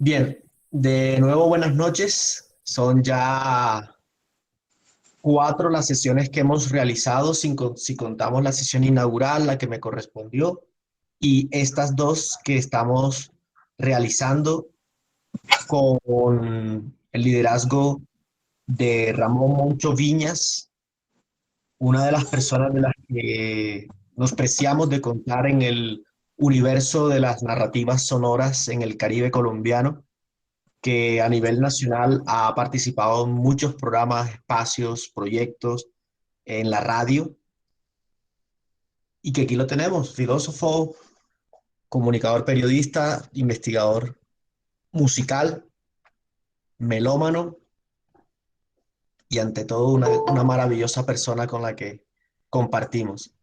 Bien, de nuevo buenas noches. Son ya cuatro las sesiones que hemos realizado, si contamos la sesión inaugural, la que me correspondió, y estas dos que estamos realizando con el liderazgo de Ramón Moncho Viñas, una de las personas de las que nos preciamos de contar en el universo de las narrativas sonoras en el Caribe colombiano, que a nivel nacional ha participado en muchos programas, espacios, proyectos en la radio y que aquí lo tenemos, filósofo, comunicador periodista, investigador musical, melómano y ante todo una maravillosa persona con la que compartimos.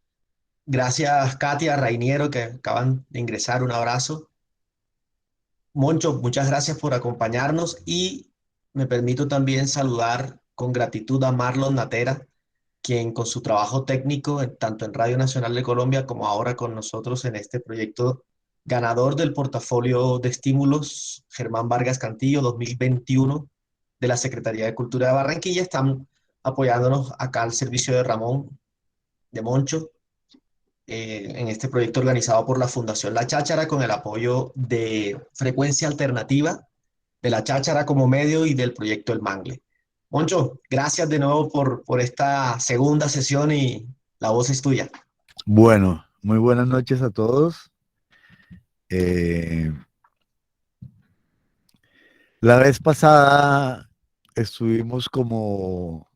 Gracias, Katia, Rainiero, que acaban de ingresar. Un abrazo. Moncho, muchas gracias por acompañarnos y me permito también saludar con gratitud a Marlon Natera, quien con su trabajo técnico, tanto en Radio Nacional de Colombia como ahora con nosotros en este proyecto ganador del portafolio de estímulos Germán Vargas Cantillo 2021 de la Secretaría de Cultura de Barranquilla, están apoyándonos acá al servicio de Ramón, de Moncho, en este proyecto organizado por la Fundación La Cháchara con el apoyo de Frecuencia Alternativa de La Cháchara como medio y del proyecto El Mangle. Moncho, gracias de nuevo por esta segunda sesión y la voz es tuya. Bueno, muy buenas noches a todos. Eh, la vez pasada estuvimos como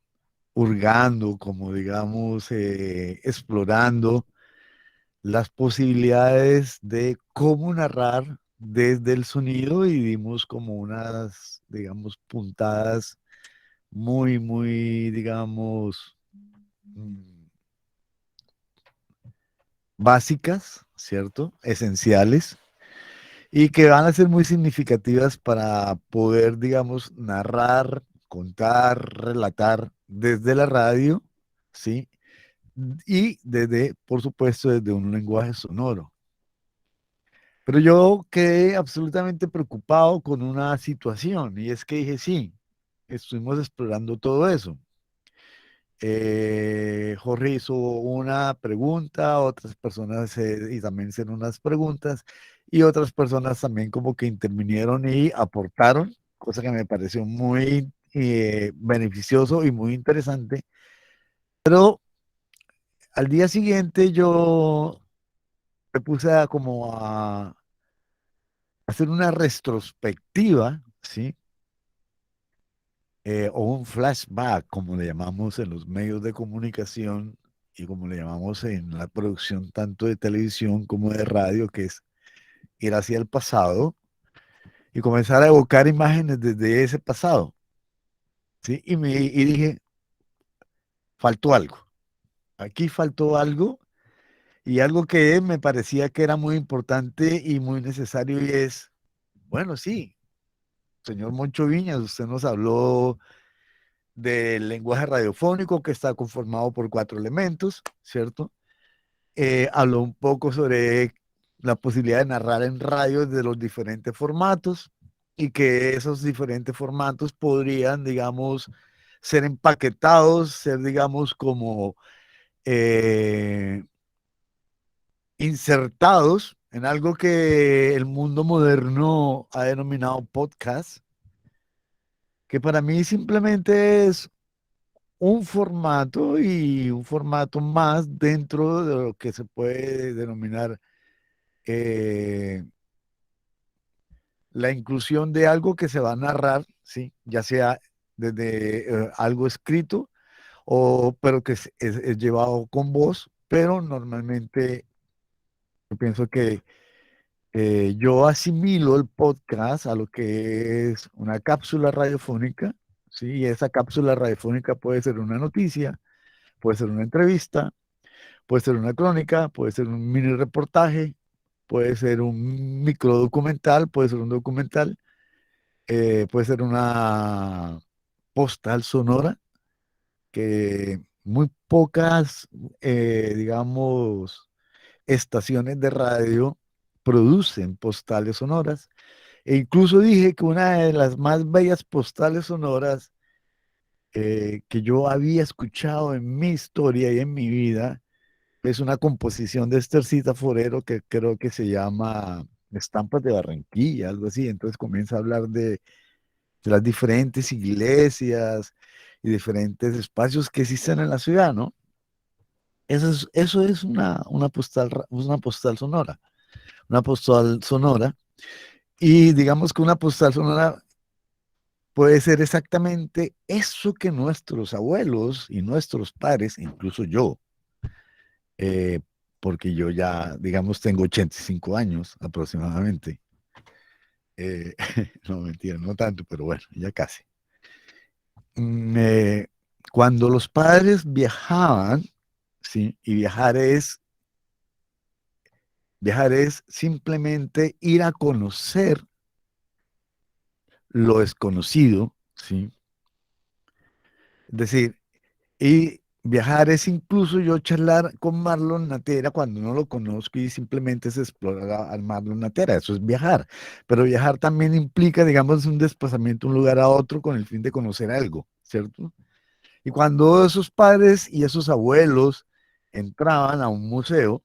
hurgando, como digamos, explorando las posibilidades de cómo narrar desde el sonido y dimos como unas, digamos, puntadas muy, digamos, mm, básicas, ¿cierto? Esenciales y que van a ser muy significativas para poder, digamos, narrar, contar, relatar desde la radio, ¿sí? Y desde, por supuesto, desde un lenguaje sonoro. Pero yo quedé absolutamente preocupado con una situación y es que dije, sí, estuvimos explorando todo eso. Jorge hizo una pregunta, otras personas y también hicieron unas preguntas y otras personas también como que intervinieron y aportaron, cosa que me pareció muy beneficioso y muy interesante. Pero al día siguiente yo me puse a como a hacer una retrospectiva, ¿sí? O un flashback, como le llamamos en los medios de comunicación y como le llamamos en la producción tanto de televisión como de radio, que es ir hacia el pasado y comenzar a evocar imágenes desde ese pasado, ¿sí? Y dije, faltó algo, aquí faltó algo y algo que me parecía que era muy importante y muy necesario y es, bueno, sí, señor Moncho Viñas, usted nos habló del lenguaje radiofónico que está conformado por cuatro elementos, ¿cierto? Habló un poco sobre la posibilidad de narrar en radio de los diferentes formatos y que esos diferentes formatos podrían, digamos, ser empaquetados, ser, digamos, como eh, insertados en algo que el mundo moderno ha denominado podcast, que para mí simplemente es un formato y un formato más dentro de lo que se puede denominar eh, la inclusión de algo que se va a narrar, ¿sí? Ya sea desde algo escrito o pero que es llevado con voz, pero normalmente yo pienso que yo asimilo el podcast a lo que es una cápsula radiofónica, ¿sí? Y esa cápsula radiofónica puede ser una noticia, puede ser una entrevista, puede ser una crónica, puede ser un mini reportaje, puede ser un micro documental, puede ser un documental, puede ser una postal sonora, que muy pocas, digamos, estaciones de radio producen postales sonoras. E incluso dije que una de las más bellas postales sonoras que yo había escuchado en mi historia y en mi vida es una composición de Estercita Forero que creo que se llama Estampas de Barranquilla, algo así. Entonces comienza a hablar de las diferentes iglesias y diferentes espacios que existen en la ciudad, ¿no? Eso es una postal sonora, una postal sonora. Y digamos que una postal sonora puede ser exactamente eso que nuestros abuelos y nuestros padres, incluso yo, eh, porque yo ya, digamos, tengo 85 años aproximadamente. Eh, no, mentira, no tanto, pero bueno, ya casi. Mm, eh, Cuando los padres viajaban, ¿sí? Y viajar es simplemente ir a conocer lo desconocido, ¿sí? Es decir, y viajar es incluso yo charlar con Marlon Natera cuando no lo conozco y simplemente es explorar al Marlon Natera. Eso es viajar. Pero viajar también implica, digamos, un desplazamiento de un lugar a otro con el fin de conocer algo, ¿cierto? Y cuando esos padres y esos abuelos entraban a un museo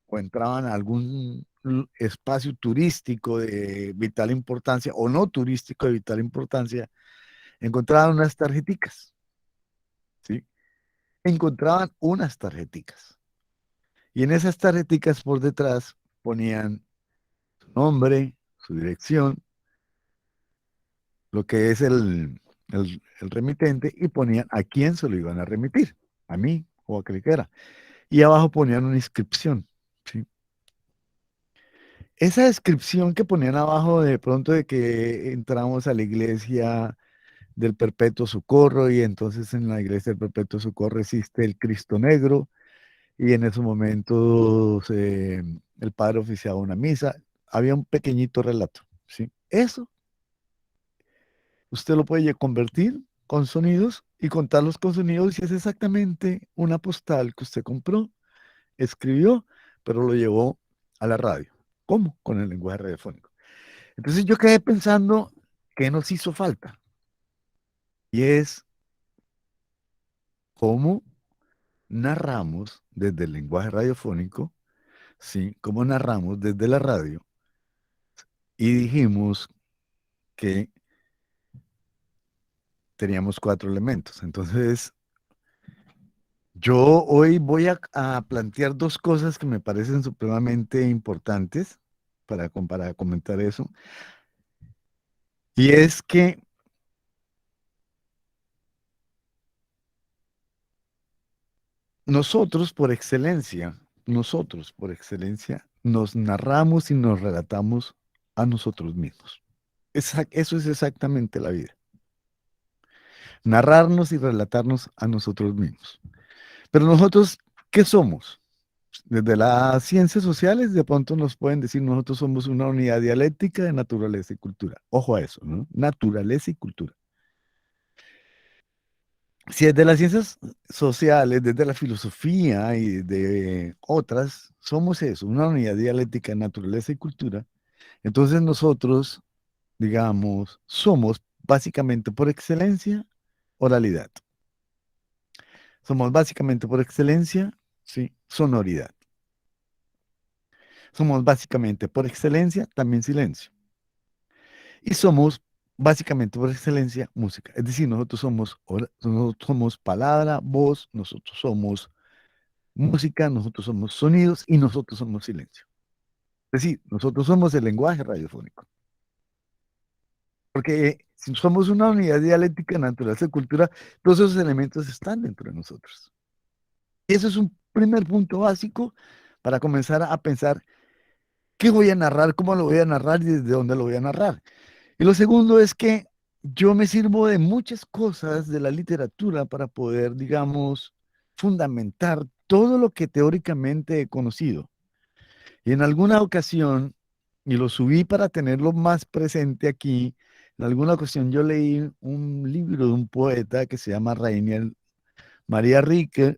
o entraban a algún espacio turístico de vital importancia o no turístico de vital importancia, encontraban unas tarjeticas, ¿sí? Encontraban unas tarjeticas. Y en esas tarjeticas por detrás ponían su nombre, su dirección, lo que es el remitente, y ponían a quién se lo iban a remitir, a mí o a aquel que era. Y abajo ponían una inscripción, ¿sí? Esa descripción que ponían abajo de pronto de que entramos a la iglesia del Perpetuo Socorro y entonces en la iglesia del Perpetuo Socorro existe el Cristo Negro y en esos momentos el padre oficiaba una misa, había un pequeñito relato, ¿sí? Eso usted lo puede convertir con sonidos y contarlos con sonidos y es exactamente una postal que usted compró, escribió, pero lo llevó a la radio. ¿Cómo? Con el lenguaje radiofónico. Entonces yo quedé pensando qué nos hizo falta y es cómo narramos desde el lenguaje radiofónico, ¿sí? Cómo narramos desde la radio y dijimos que teníamos cuatro elementos. Entonces, yo hoy voy a plantear dos cosas que me parecen supremamente importantes para comentar eso. Y es que nosotros por excelencia, nos narramos y nos relatamos a nosotros mismos. Eso es exactamente la vida. Narrarnos y relatarnos a nosotros mismos. Pero nosotros, ¿qué somos? Desde las ciencias sociales, de pronto nos pueden decir, nosotros somos una unidad dialéctica de naturaleza y cultura. Ojo a eso, ¿no? Naturaleza y cultura. Si desde las ciencias sociales, desde la filosofía y de otras, somos eso, una unidad dialéctica de naturaleza y cultura, entonces nosotros, digamos, somos básicamente por excelencia oralidad. Somos básicamente por excelencia, sí, sonoridad. Somos básicamente por excelencia también silencio. Y somos básicamente por excelencia música. Es decir, nosotros somos palabra, voz, nosotros somos música, nosotros somos sonidos y nosotros somos silencio. Es decir, nosotros somos el lenguaje radiofónico. Porque si somos una unidad dialéctica, naturaleza y cultura, todos esos elementos están dentro de nosotros. Y eso es un primer punto básico para comenzar a pensar qué voy a narrar, cómo lo voy a narrar y desde dónde lo voy a narrar. Y lo segundo es que yo me sirvo de muchas cosas de la literatura para poder, digamos, fundamentar todo lo que teóricamente he conocido. Y en alguna ocasión, y lo subí para tenerlo más presente aquí, en alguna ocasión yo leí un libro de un poeta que se llama Rainier María Rilke,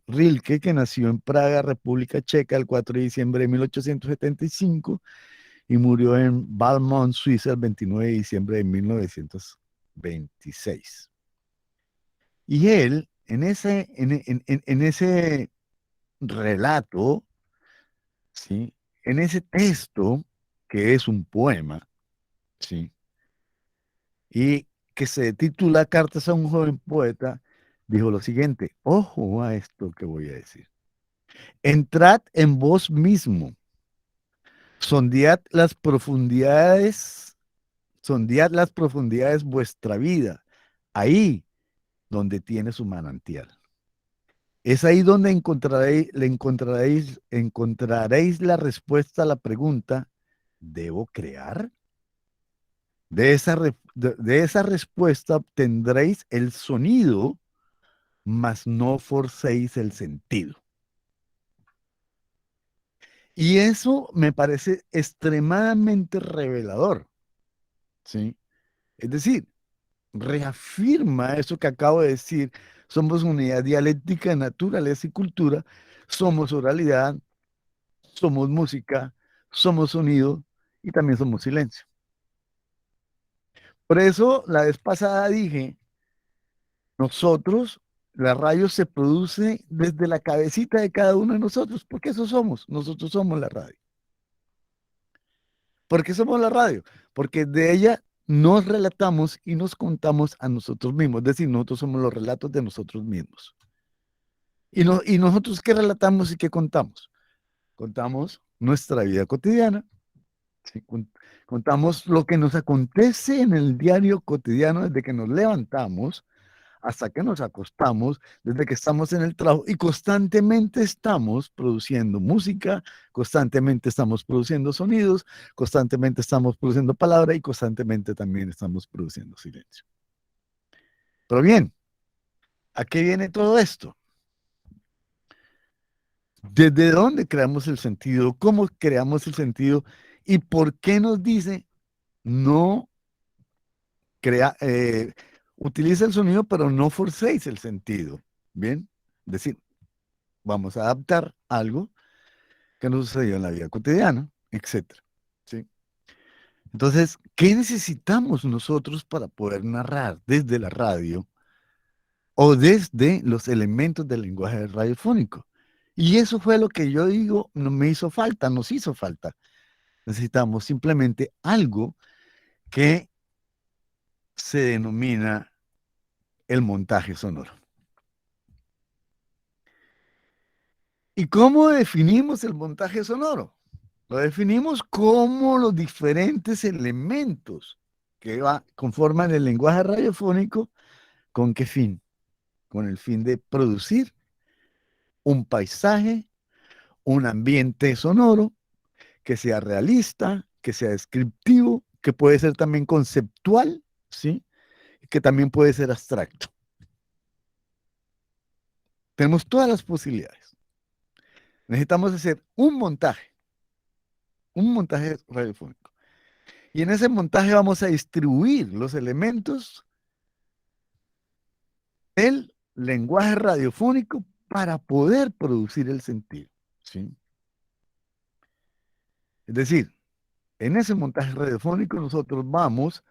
que nació en Praga, República Checa, el 4 de diciembre de 1875 y murió en Valmont, Suiza, el 29 de diciembre de 1926. Y él, en ese relato, ¿sí? En ese texto, que es un poema, ¿sí? Y que se titula Cartas a un joven poeta, dijo lo siguiente: ojo a esto que voy a decir. Entrad en vos mismo, sondead las profundidades vuestra vida, ahí donde tiene su manantial. Es ahí donde encontraréis la respuesta a la pregunta: ¿debo crear? De esa respuesta obtendréis el sonido, mas no forcéis el sentido. Y eso me parece extremadamente revelador, ¿sí? Es decir, reafirma eso que acabo de decir. Somos unidad dialéctica, naturaleza y cultura. Somos oralidad, somos música, somos sonido y también somos silencio. Por eso la vez pasada dije, nosotros, la radio se produce desde la cabecita de cada uno de nosotros, porque eso somos, nosotros somos la radio. ¿Por qué somos la radio? Porque de ella nos relatamos y nos contamos a nosotros mismos, es decir, nosotros somos los relatos de nosotros mismos. ¿Y nosotros qué relatamos y qué contamos? Contamos nuestra vida cotidiana, ¿sí? Contamos lo que nos acontece en el diario cotidiano desde que nos levantamos hasta que nos acostamos, desde que estamos en el trabajo, y constantemente estamos produciendo música, constantemente estamos produciendo sonidos, constantemente estamos produciendo palabra y constantemente también estamos produciendo silencio. Pero bien, ¿a qué viene todo esto? ¿Desde dónde creamos el sentido? ¿Cómo creamos el sentido? ¿Y por qué nos dice no crea, utiliza el sonido, pero no forcéis el sentido? Bien, es decir, vamos a adaptar algo que nos sucedió en la vida cotidiana, etcétera, ¿sí? Entonces, ¿qué necesitamos nosotros para poder narrar desde la radio o desde los elementos del lenguaje radiofónico? Y eso fue lo que yo digo, no me hizo falta, nos hizo falta. Necesitamos simplemente algo que se denomina el montaje sonoro. ¿Y cómo definimos el montaje sonoro? Lo definimos como los diferentes elementos que conforman el lenguaje radiofónico. ¿Con qué fin? Con el fin de producir un paisaje, un ambiente sonoro que sea realista, que sea descriptivo, que puede ser también conceptual, ¿sí? Que también puede ser abstracto. Tenemos todas las posibilidades. Necesitamos hacer un montaje radiofónico. Y en ese montaje vamos a distribuir los elementos del lenguaje radiofónico para poder producir el sentido, ¿sí? Es decir, en ese montaje radiofónico nosotros vamos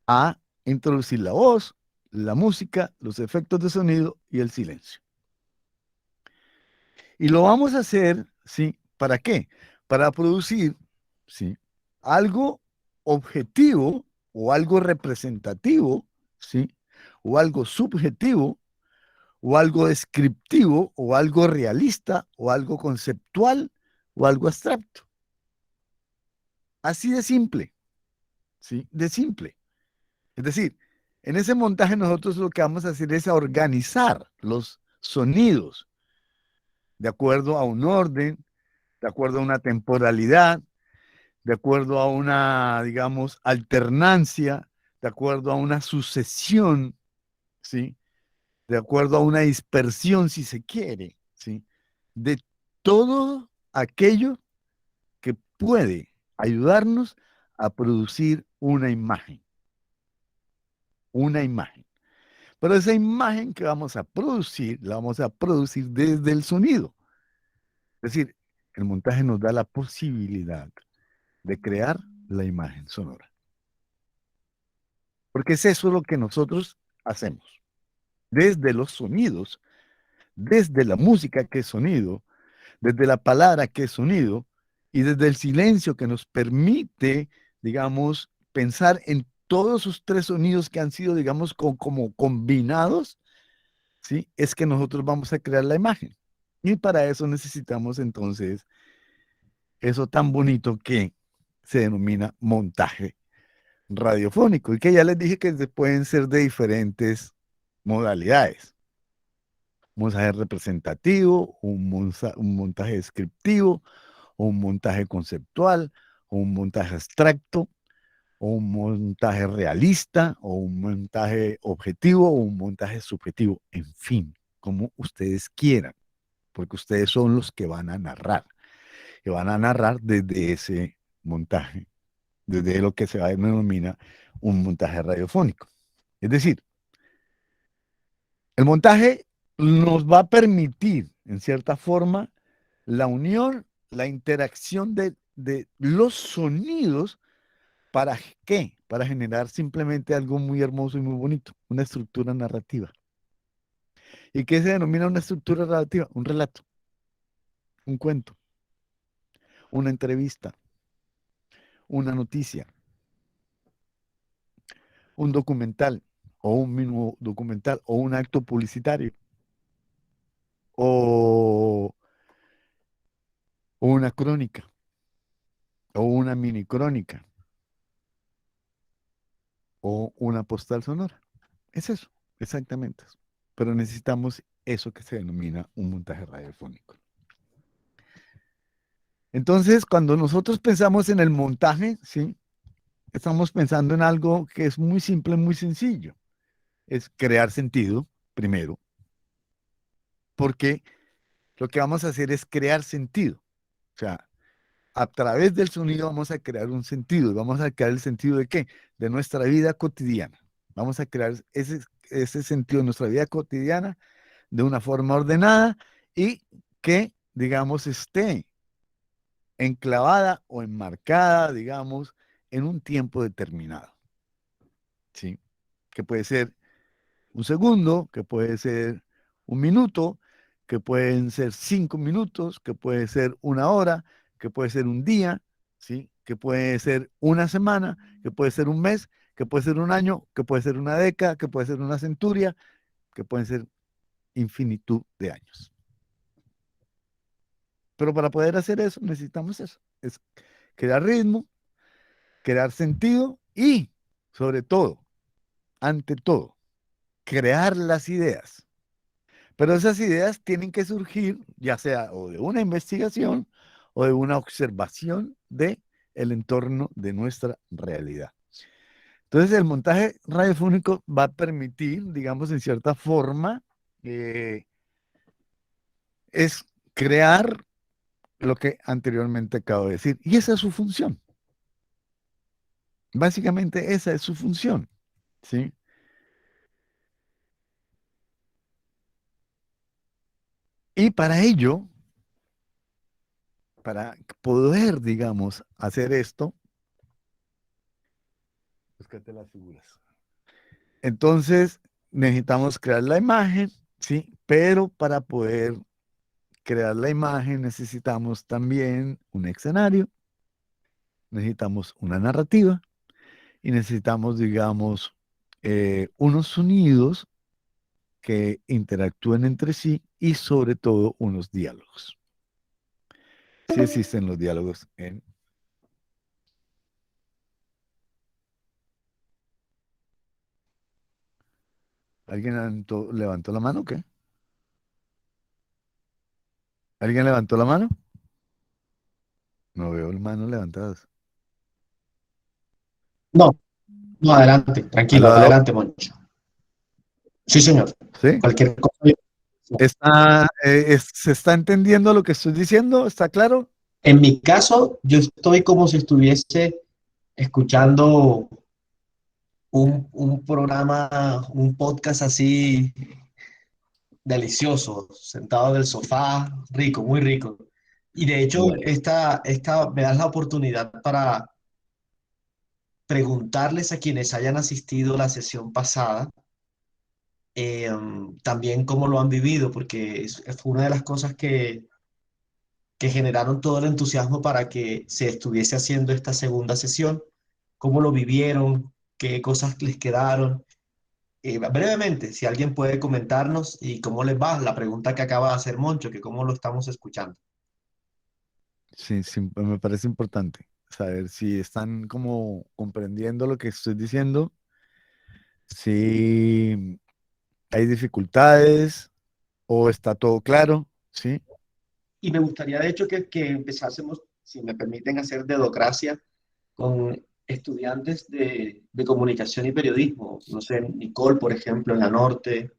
a introducir la voz, la música, los efectos de sonido y el silencio. Y lo vamos a hacer, ¿sí? ¿Para qué? Para producir, ¿sí? Algo objetivo o algo representativo, ¿sí? O algo subjetivo o algo descriptivo o algo realista o algo conceptual o algo abstracto. Así de simple, ¿sí? De simple. Es decir, en ese montaje nosotros lo que vamos a hacer es a organizar los sonidos de acuerdo a un orden, de acuerdo a una temporalidad, de acuerdo a una, digamos, alternancia, de acuerdo a una sucesión, ¿sí? De acuerdo a una dispersión, si se quiere, ¿sí? De todo aquello que puede ayudarnos a producir una imagen. Una imagen. Pero esa imagen que vamos a producir, la vamos a producir desde el sonido. Es decir, el montaje nos da la posibilidad de crear la imagen sonora. Porque es eso lo que nosotros hacemos. Desde los sonidos, desde la música que es sonido, desde la palabra que es sonido y desde el silencio que nos permite, digamos, pensar en todos esos tres sonidos que han sido, digamos, como combinados, ¿sí? Es que nosotros vamos a crear la imagen. Y para eso necesitamos entonces eso tan bonito que se denomina montaje radiofónico y que ya les dije que pueden ser de diferentes modalidades. Un montaje representativo, un montaje descriptivo, o un montaje conceptual, o un montaje abstracto, o un montaje realista, o un montaje objetivo, o un montaje subjetivo, en fin, como ustedes quieran, porque ustedes son los que van a narrar, y van a narrar desde ese montaje, desde lo que se denomina un montaje radiofónico. Es decir, el montaje nos va a permitir, en cierta forma, la unión, la interacción de los sonidos. ¿Para qué? Para generar simplemente algo muy hermoso y muy bonito, una estructura narrativa. ¿Y qué se denomina una estructura narrativa? Un relato, un cuento, una entrevista, una noticia, un documental o un mismo documental o un acto publicitario o una crónica o una mini crónica o una postal sonora. Es eso, exactamente eso. Pero necesitamos eso que se denomina un montaje radiofónico. Entonces, cuando nosotros pensamos en el montaje, ¿sí? Estamos pensando en algo que es muy simple, muy sencillo. Es crear sentido, primero, porque lo que vamos a hacer es crear sentido. O sea, a través del sonido vamos a crear un sentido. ¿Vamos a crear el sentido de qué? De nuestra vida cotidiana. Vamos a crear ese sentido de nuestra vida cotidiana de una forma ordenada y que, digamos, esté enclavada o enmarcada, digamos, en un tiempo determinado, ¿sí? Que puede ser un segundo, que puede ser un minuto, que pueden ser 5 minutos, que puede ser una hora, que puede ser un día, ¿sí? Que puede ser una semana, que puede ser un mes, que puede ser un año, que puede ser una década, que puede ser una centuria, que pueden ser infinitud de años. Pero para poder hacer eso necesitamos eso, es crear ritmo, crear sentido y, sobre todo, ante todo, crear las ideas. Pero esas ideas tienen que surgir ya sea o de una investigación o de una observación de el entorno de nuestra realidad. Entonces, el montaje radiofónico va a permitir, digamos, en cierta forma, es crear lo que anteriormente acabo de decir. Y esa es su función. Básicamente esa es su función, ¿sí? Y para ello, para poder, digamos, hacer esto, búscate las figuras. Entonces, necesitamos crear la imagen, ¿sí? Pero para poder crear la imagen necesitamos también un escenario, necesitamos una narrativa y necesitamos, digamos, unos sonidos que interactúen entre sí y sobre todo unos diálogos. Sí existen los diálogos en... ¿Alguien levantó la mano o qué? ¿Alguien levantó la mano? No veo las manos levantadas. No, no, adelante, tranquilo, ¿Aló, aló? adelante, Moncho. Sí, señor. ¿Sí? Cualquier cosa. ¿Se está entendiendo lo que estoy diciendo? ¿Está claro? En mi caso, yo estoy como si estuviese escuchando un programa, un podcast así delicioso, sentado en el sofá, rico, muy rico. Y de hecho, Bueno, me das la oportunidad para preguntarles a quienes hayan asistido a la sesión pasada, también cómo lo han vivido, porque fue una de las cosas que generaron todo el entusiasmo para que se estuviese haciendo esta segunda sesión, cómo lo vivieron, qué cosas les quedaron. Brevemente, si alguien puede comentarnos y cómo les va, la pregunta que acaba de hacer Moncho, que cómo lo estamos escuchando. sí, sí, pues me parece importante saber si están como comprendiendo lo que estoy diciendo, si hay dificultades o está todo claro, ¿sí? Y me gustaría, de hecho, que empezásemos, si me permiten, hacer dedocracia con estudiantes de comunicación y periodismo. No sé, Nicole, por ejemplo, en la Norte.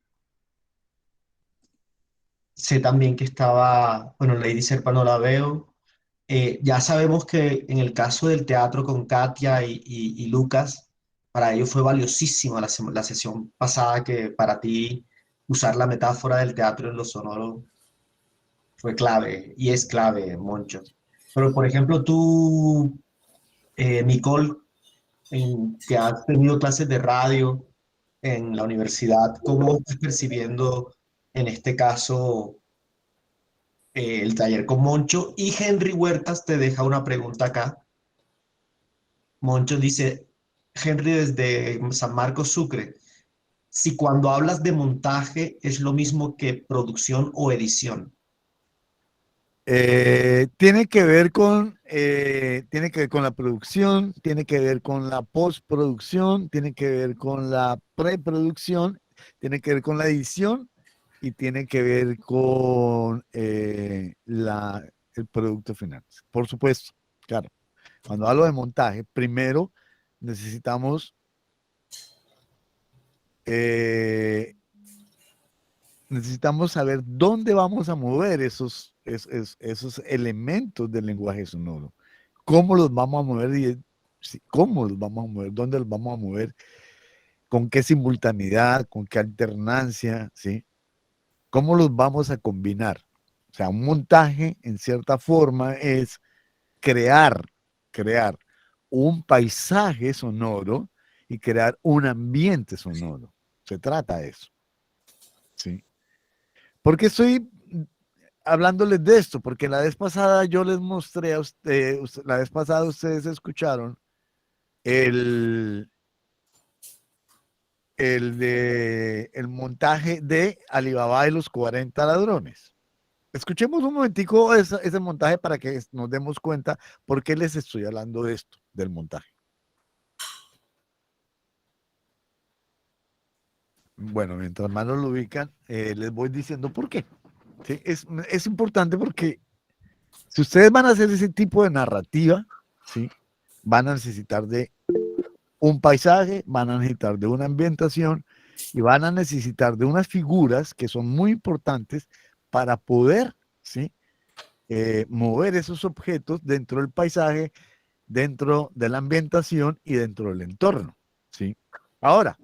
Sé también que estaba, bueno, Lady Serpa no la veo. Ya sabemos que en el caso del teatro con Katia y Lucas, para ellos fue valiosísima la sesión pasada, que para ti usar la metáfora del teatro en lo sonoro fue clave y es clave, Moncho. Pero, por ejemplo, tú, Nicole, que has tenido clases de radio en la universidad, ¿cómo estás percibiendo en este caso el taller con Moncho? Y Henry Huertas te deja una pregunta acá. Moncho dice, Henry desde San Marcos, Sucre, si cuando hablas de montaje es lo mismo que producción o edición. Tiene que ver con la producción, tiene que ver con la postproducción, tiene que ver con la preproducción, tiene que ver con la edición y tiene que ver con el producto final. Por supuesto, claro. Cuando hablo de montaje, primero necesitamos, eh, necesitamos saber dónde vamos a mover esos elementos del lenguaje sonoro. ¿Cómo los vamos a mover? ¿Cómo los vamos a mover? ¿Dónde los vamos a mover? ¿Con qué simultaneidad? ¿Con qué alternancia? ¿Sí? ¿Cómo los vamos a combinar? O sea, un montaje, en cierta forma, es crear, crear un paisaje sonoro y crear un ambiente sonoro. Se trata de eso. ¿Sí? ¿Por qué estoy hablándoles de esto? Porque la vez pasada yo les mostré a ustedes, la vez pasada ustedes escucharon el, el montaje de Alibaba y los 40 ladrones. Escuchemos un momentico ese montaje para que nos demos cuenta por qué les estoy hablando de esto, del montaje. Bueno, mientras más lo ubican, les voy diciendo por qué. ¿Sí? Es importante porque si ustedes van a hacer ese tipo de narrativa, ¿sí? Van a necesitar de un paisaje, van a necesitar de una ambientación y van a necesitar de unas figuras que son muy importantes para poder, ¿sí? Mover esos objetos dentro del paisaje, dentro de la ambientación y dentro del entorno, ¿sí? Ahora,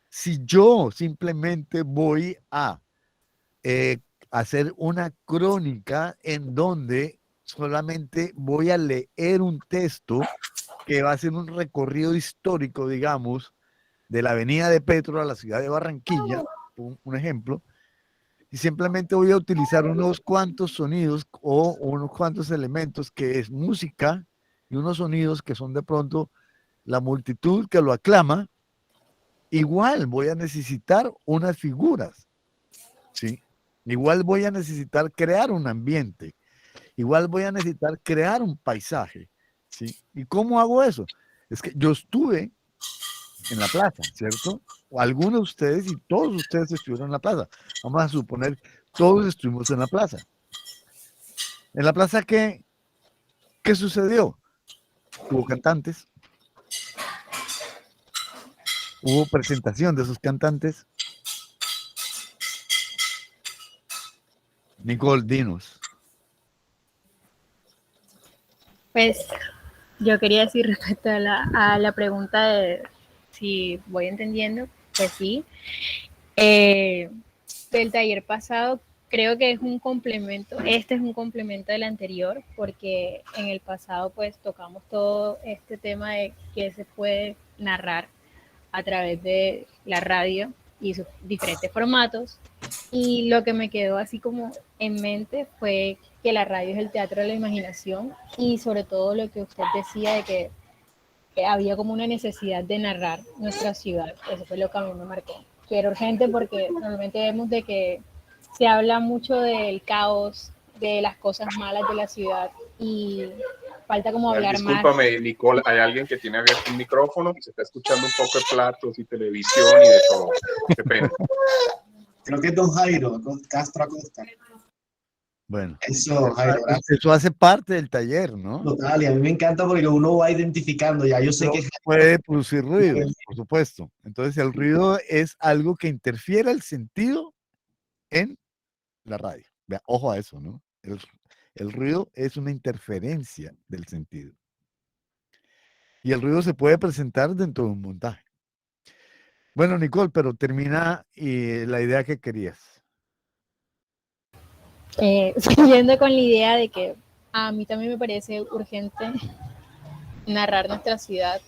si yo simplemente voy a eh, hacer una crónica en donde solamente voy a leer un texto que va a ser un recorrido histórico, digamos, de la avenida de Petro a la ciudad de Barranquilla, un ejemplo, y simplemente voy a utilizar unos cuantos sonidos o unos cuantos elementos que es música y unos sonidos que son de pronto la multitud que lo aclama, igual voy a necesitar unas figuras, ¿sí? Igual voy a necesitar crear un ambiente, igual voy a necesitar crear un paisaje, ¿sí? ¿Y cómo hago eso? Es que yo estuve en la plaza, ¿cierto? O algunos de ustedes y todos ustedes estuvieron en la plaza. Vamos a suponer, todos estuvimos en la plaza. ¿En la plaza qué sucedió? Hubo cantantes, hubo presentación de esos cantantes. Nicole, dinos. Pues yo quería decir respecto a la pregunta de si voy entendiendo, pues sí. Del taller pasado creo que es un complemento, este es un complemento del anterior, porque en el pasado pues tocamos todo este tema de que se puede narrar a través de la radio y sus diferentes formatos. Y lo que me quedó así como en mente fue que la radio es el teatro de la imaginación y sobre todo lo que usted decía de que había como una necesidad de narrar nuestra ciudad. Eso fue lo que a mí me marcó. Que era urgente porque normalmente vemos de que se habla mucho del caos, de las cosas malas de la ciudad y falta como hablar más. Discúlpame, Nicole, hay alguien que tiene abierto un micrófono, se está escuchando un poco de platos y televisión y de todo. Qué pena. Creo que es don Jairo Castro Acosta. Bueno, Eso, Jairo, gracias. eso hace parte del taller, ¿no? Total, y a mí me encanta porque uno va identificando, ya yo sé Pero que puede producir ruido, por supuesto. Entonces, el ruido es algo que interfiere el sentido en la radio. Vea, ojo a eso, ¿no? El ruido es una interferencia del sentido. Y el ruido se puede presentar dentro de un montaje. Bueno, Nicole, pero termina la idea que querías. Siguiendo con la idea de que a mí también me parece urgente narrar nuestra ciudad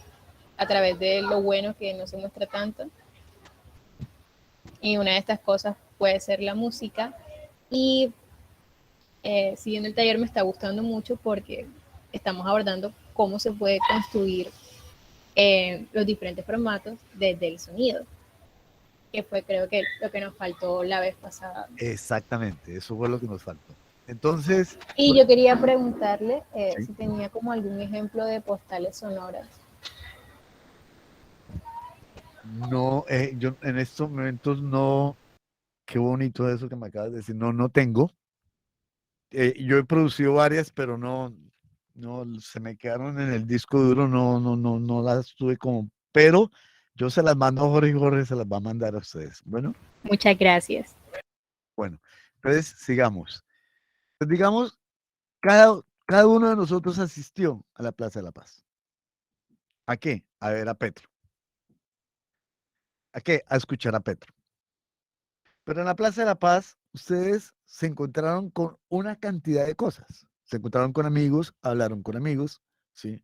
a través de lo bueno que no se muestra tanto. Y una de estas cosas puede ser la música. Y siguiendo el taller me está gustando mucho porque estamos abordando cómo se puede construir los diferentes formatos desde el sonido, que fue creo que lo que nos faltó la vez pasada. Exactamente, eso fue lo que nos faltó. Entonces, Y yo quería preguntarle sí, si tenía como algún ejemplo de postales sonoras. no, yo en estos momentos no, qué bonito eso que me acabas de decir, no, no tengo. Yo he producido varias, pero no, no, se me quedaron en el disco duro, no las tuve como, pero yo se las mando a Jorge y Jorge se las va a mandar a ustedes. Bueno, Muchas gracias. bueno, entonces sigamos. Pues digamos, cada uno de nosotros asistió a la Plaza de la Paz. ¿A qué? A ver a Petro. ¿A qué? A escuchar a Petro. Pero en la Plaza de la Paz, ustedes se encontraron con una cantidad de cosas. Se encontraron con amigos, ¿sí?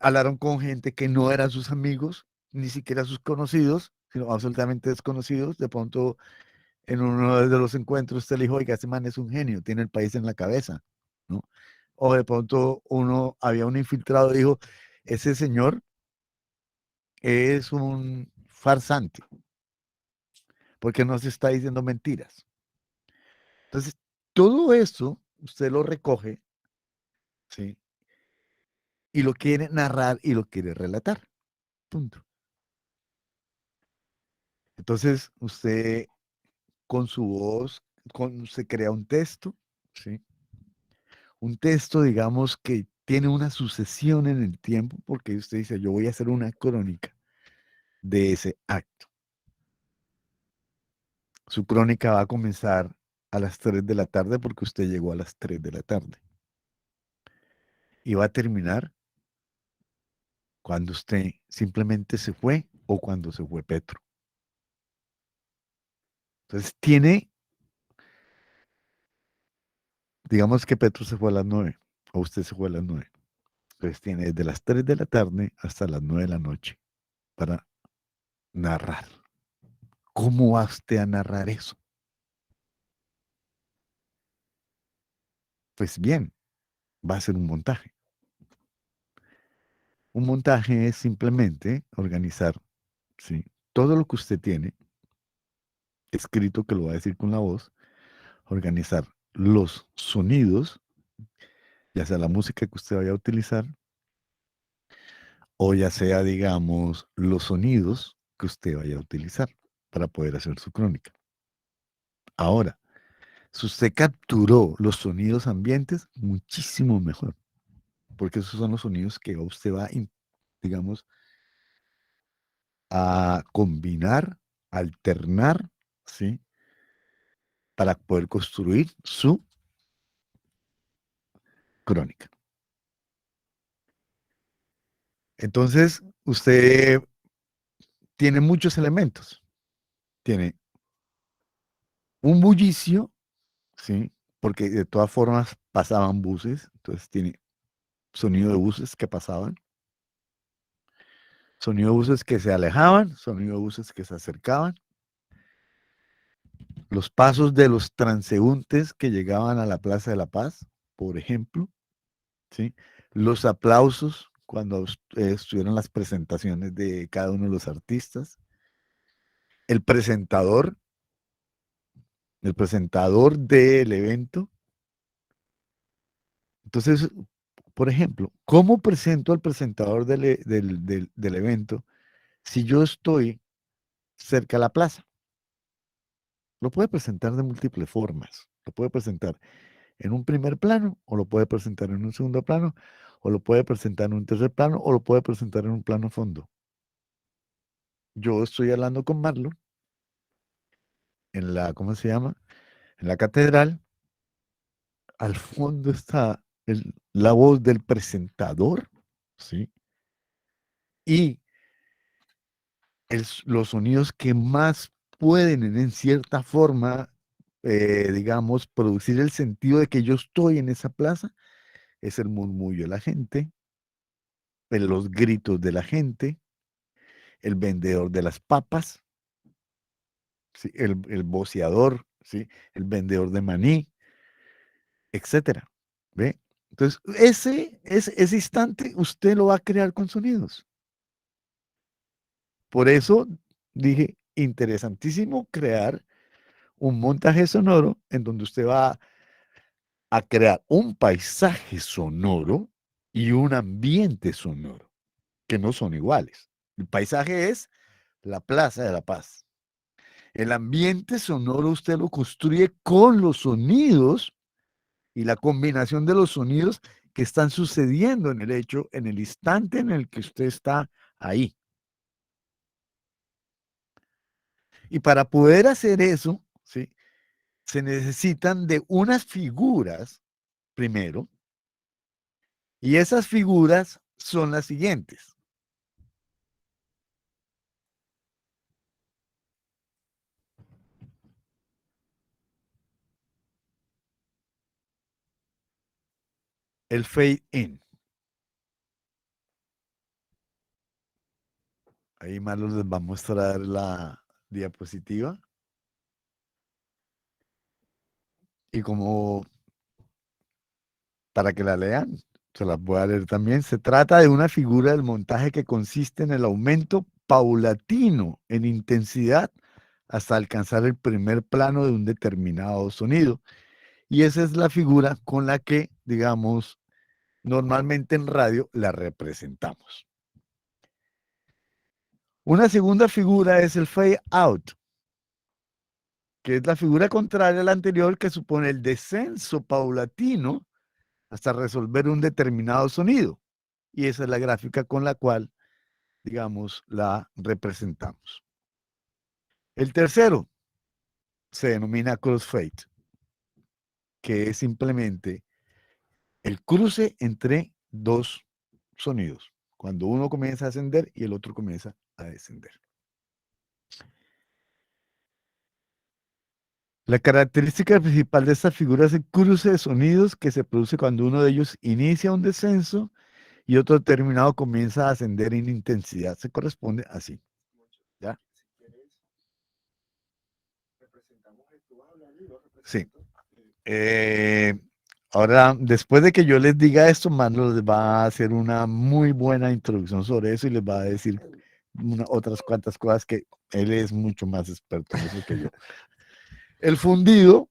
Hablaron con gente que no eran sus amigos, ni siquiera sus conocidos, sino absolutamente desconocidos. De pronto, en uno de los encuentros, usted le dijo, oiga, ese man es un genio, tiene el país en la cabeza, ¿no? O de pronto había un infiltrado y dijo, ese señor es un farsante, porque no se está diciendo mentiras. Entonces, todo eso usted lo recoge, ¿sí? Y lo quiere narrar y lo quiere relatar. Punto. Entonces, usted con su voz, se crea un texto, ¿sí? Un texto, digamos, que tiene una sucesión en el tiempo, porque usted dice, yo voy a hacer una crónica de ese acto. Su crónica va a comenzar a las 3 de la tarde porque usted llegó a las 3 de la tarde. Y va a terminar cuando usted simplemente se fue o cuando se fue Petro. Entonces digamos que Petro se fue a las 9 o usted se fue a las 9. Entonces tiene desde las 3 de la tarde hasta las 9 de la noche para narrar. ¿Cómo va usted a narrar eso? Pues bien, va a ser un montaje. Un montaje es simplemente organizar, ¿sí? Todo lo que usted tiene escrito, que lo va a decir con la voz, organizar los sonidos, ya sea la música que usted vaya a utilizar, o ya sea, digamos, los sonidos que usted vaya a utilizar para poder hacer su crónica. Ahora, si usted capturó los sonidos ambientes, muchísimo mejor, porque esos son los sonidos que usted va, digamos, a combinar, alternar, ¿sí? Para poder construir su crónica. Entonces, usted tiene muchos elementos. Tiene un bullicio, ¿sí? Porque de todas formas pasaban buses, entonces tiene sonido de buses que pasaban, sonido de buses que se alejaban, sonido de buses que se acercaban, los pasos de los transeúntes que llegaban a la Plaza de la Paz, por ejemplo, ¿sí? Los aplausos cuando estuvieron las presentaciones de cada uno de los artistas, el presentador, el presentador del evento. Entonces, por ejemplo, ¿cómo presento al presentador del evento si yo estoy cerca de la plaza? Lo puede presentar de múltiples formas. Lo puede presentar en un primer plano, o lo puede presentar en un segundo plano, o lo puede presentar en un tercer plano, o lo puede presentar en un plano fondo. Yo estoy hablando con Marlon en la, ¿cómo se llama? En la catedral. Al fondo está la voz del presentador, ¿sí? Y los sonidos que más pueden en cierta forma, digamos, producir el sentido de que yo estoy en esa plaza, es el murmullo de la gente, los gritos de la gente, el vendedor de las papas, ¿sí? El voceador, ¿sí? El vendedor de maní, etcétera. ¿Ve? Entonces, ese instante usted lo va a crear con sonidos. Por eso dije, interesantísimo crear un montaje sonoro en donde usted va a crear un paisaje sonoro y un ambiente sonoro, que no son iguales. El paisaje es la Plaza de la Paz. El ambiente sonoro usted lo construye con los sonidos y la combinación de los sonidos que están sucediendo en el hecho, en el instante en el que usted está ahí. Y para poder hacer eso, ¿sí? Se necesitan de unas figuras primero, y esas figuras son las siguientes. El fade in. Ahí Marlon les va a mostrar la diapositiva. Y como para que la lean, se las voy a leer también. Se trata de una figura del montaje que consiste en el aumento paulatino en intensidad hasta alcanzar el primer plano de un determinado sonido. Y esa es la figura con la que, digamos, normalmente en radio la representamos. Una segunda figura es el fade out, que es la figura contraria a la anterior, que supone el descenso paulatino hasta resolver un determinado sonido. Y esa es la gráfica con la cual, digamos, la representamos. El tercero se denomina crossfade, que es simplemente el cruce entre dos sonidos, cuando uno comienza a ascender y el otro comienza a descender. La característica principal de esta figura es el cruce de sonidos que se produce cuando uno de ellos inicia un descenso y otro determinado comienza a ascender en intensidad. Se corresponde así. ¿Ya? Sí. Ahora, después de que yo les diga esto, Mando les va a hacer una muy buena introducción sobre eso y les va a decir otras cuantas cosas que él es mucho más experto en eso que yo. El fundido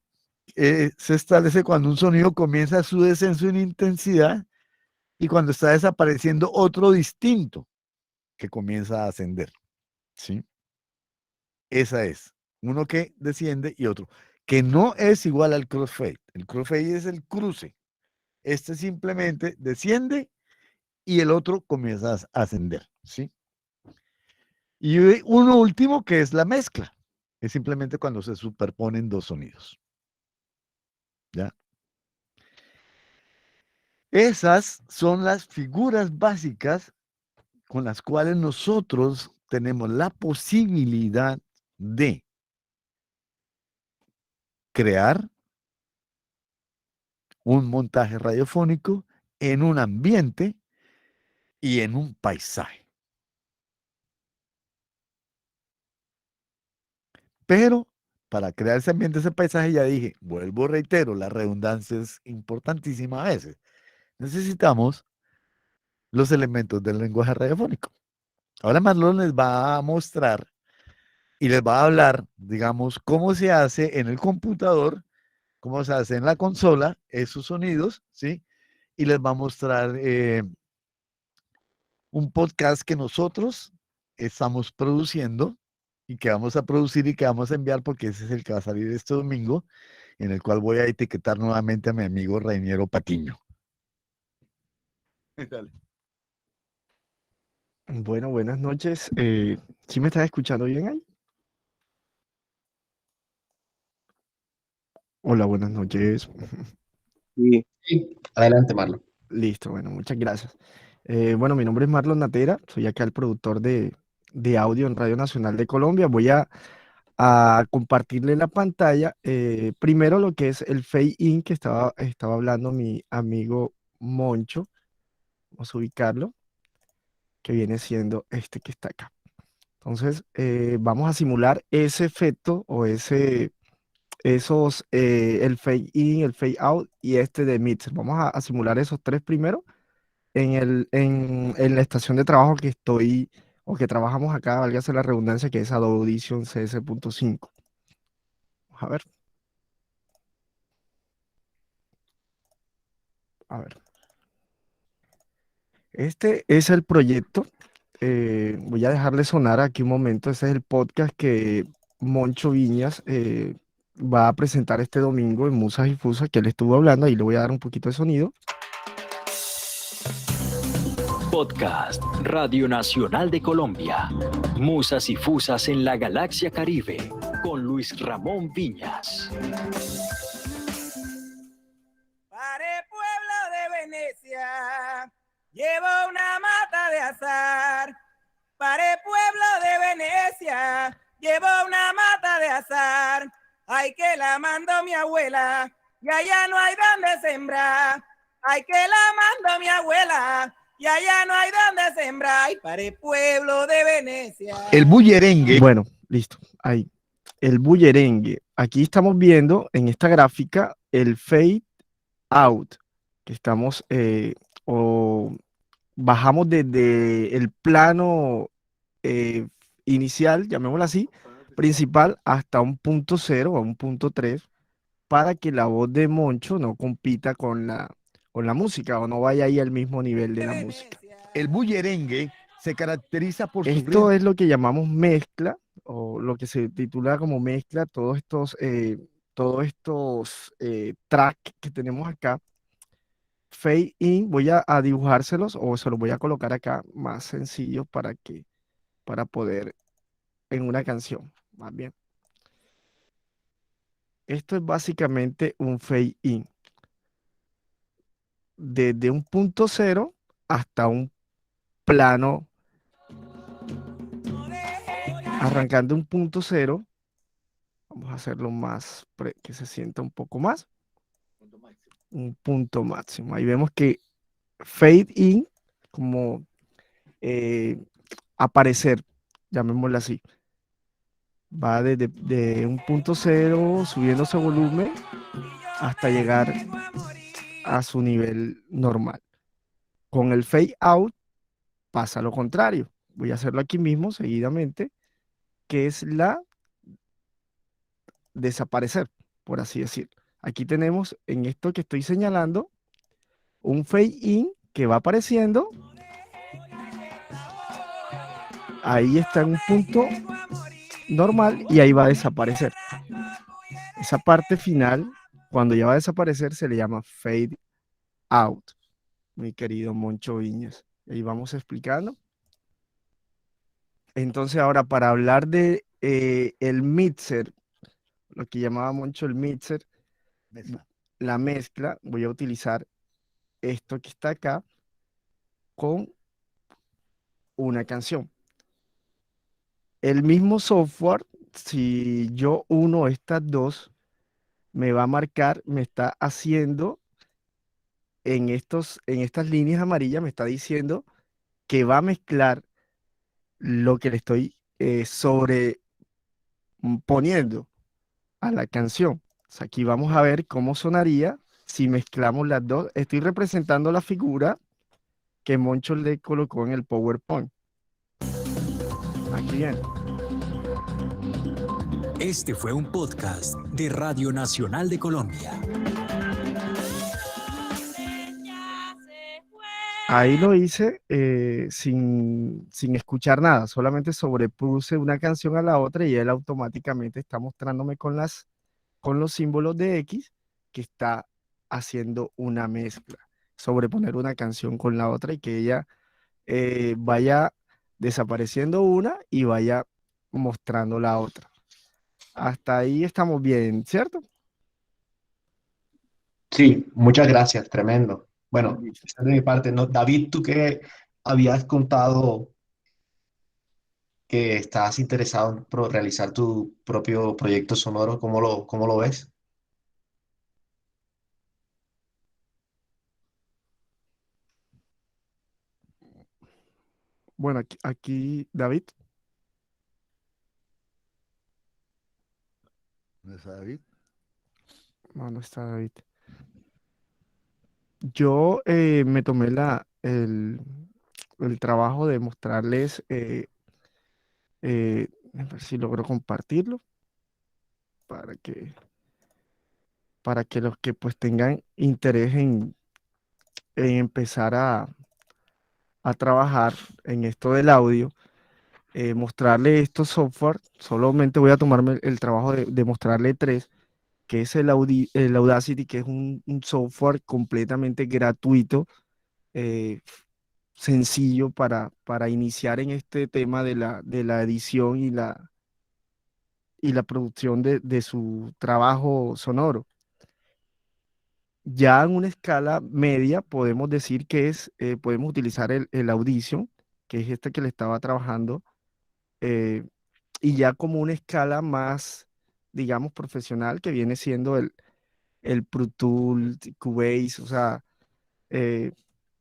se establece cuando un sonido comienza su descenso en intensidad y cuando está desapareciendo otro distinto que comienza a ascender. ¿Sí? Esa es. Uno que desciende y otro que no es igual al crossfade. El crossfade es el cruce. Este simplemente desciende y el otro comienza a ascender. ¿Sí? Y uno último que es la mezcla. Es simplemente cuando se superponen dos sonidos. ¿Ya? Esas son las figuras básicas con las cuales nosotros tenemos la posibilidad de crear un montaje radiofónico en un ambiente y en un paisaje. Pero para crear ese ambiente, ese paisaje, ya dije, vuelvo, reitero, la redundancia es importantísima a veces. Necesitamos los elementos del lenguaje radiofónico. Ahora Marlon les va a mostrar y les va a hablar, digamos, cómo se hace en el computador, cómo se hace en la consola, esos sonidos, ¿sí? Y les va a mostrar un podcast que nosotros estamos produciendo y que vamos a producir y que vamos a enviar porque ese es el que va a salir este domingo, en el cual voy a etiquetar nuevamente a mi amigo Reiniero Patiño. Dale. Bueno, buenas noches. ¿Sí me estás escuchando bien ahí? Hola, buenas noches. Sí. Sí, adelante, Marlon. Listo, bueno, muchas gracias. Bueno, mi nombre es Marlon Natera, soy acá el productor de audio en Radio Nacional de Colombia. Voy a compartirle la pantalla. Primero lo que es el fade in que estaba hablando mi amigo Moncho. Vamos a ubicarlo, que viene siendo este que está acá. Entonces, vamos a simular ese efecto o el fade in, el fade out y este de mixer. Vamos a simular esos tres primero en la estación de trabajo que estoy o que trabajamos acá, válgase la redundancia, que es Adobe Audition CS.5. Vamos a ver. A ver. Este es el proyecto. Voy a dejarle sonar aquí un momento. Este es el podcast que Moncho Viñas va a presentar este domingo en Musas y Fusas, que él estuvo hablando. Ahí le voy a dar un poquito de sonido. Podcast Radio Nacional de Colombia. Musas y Fusas en la Galaxia Caribe con Luis Ramón Viñas. Para pueblo de Venecia, llevo una mata de azar. Para pueblo de Venecia, llevo una mata de azar. Ay, que la mandó mi abuela, y allá no hay donde sembrar. Ay, que la mandó mi abuela, y allá no hay donde sembrar. Ay, para el pueblo de Venecia. El bullerengue. Bueno, listo. Ahí. El bullerengue. Aquí estamos viendo en esta gráfica el fade out, que estamos o bajamos desde el plano inicial, llamémoslo así, principal, hasta un punto cero o un punto 3, para que la voz de Moncho no compita con la música o no vaya ahí al mismo nivel de la música. El bullerengue se caracteriza por su Esto ritmo. es lo que llamamos mezcla, o lo que se titula como mezcla, todos estos tracks que tenemos acá. Fade in, voy a dibujárselos o se los voy a colocar acá más sencillo para poder en una canción, más bien. Esto es básicamente un fade in. Desde un punto cero hasta un plano, arrancando un punto cero. Vamos a hacerlo más, que se sienta un poco más. Un punto máximo. Ahí vemos que fade in, como aparecer, llamémoslo así. Va de un punto cero, subiendo ese volumen hasta llegar a su nivel normal. Con el fade out pasa lo contrario. Voy a hacerlo aquí mismo seguidamente, que es la desaparecer, por así decir. Aquí tenemos en esto que estoy señalando un fade in que va apareciendo. Ahí está en un punto normal y ahí va a desaparecer. Esa parte final, cuando ya va a desaparecer, se le llama fade out, mi querido Moncho Viñas. Ahí vamos explicando. Entonces ahora para hablar de el mixer, lo que llamaba Moncho el mixer, la mezcla, voy a utilizar esto que está acá con una canción. El mismo software, si yo uno estas dos, me va a marcar, me está haciendo en estas líneas amarillas, me está diciendo que va a mezclar lo que le estoy sobreponiendo a la canción. O sea, aquí vamos a ver cómo sonaría si mezclamos las dos. Estoy representando la figura que Moncho le colocó en el PowerPoint. Aquí bien. Este fue un podcast de Radio Nacional de Colombia. Ahí lo hice sin escuchar nada, solamente sobrepuse una canción a la otra y él automáticamente está mostrándome con los símbolos de X que está haciendo una mezcla, sobreponer una canción con la otra y que ella vaya desapareciendo una y vaya mostrando la otra. Hasta ahí estamos bien, ¿cierto? Sí, muchas gracias, tremendo. Bueno, Listo. esa es de mi parte. No, David, tú que habías contado que estás interesado en realizar tu propio proyecto sonoro, cómo lo ves? Bueno, aquí David, ¿No es David? no está David. Yo me tomé el trabajo de mostrarles, a ver si logro compartirlo para para que los que pues tengan interés en empezar a trabajar en esto del audio, mostrarle estos software. Solamente voy a tomarme el trabajo de mostrarle tres, que es el Audacity, que es un software completamente gratuito, eh, sencillo para iniciar en este tema de la edición y la producción de su trabajo sonoro. Ya en una escala media podemos decir que podemos utilizar el Audition, que es este que le estaba trabajando, eh, y ya como una escala más, digamos, profesional, que viene siendo el Pro Tools, Cubase, o sea, eh,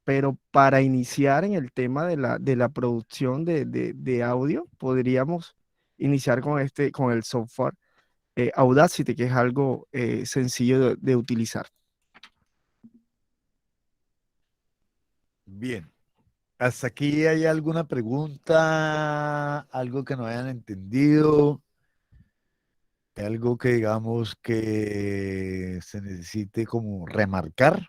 pero para iniciar en el tema de la producción de audio, podríamos iniciar con el software Audacity, que es algo sencillo de utilizar. Bien. ¿Hasta aquí hay alguna pregunta? ¿Algo que no hayan entendido? ¿Algo que digamos que se necesite como remarcar?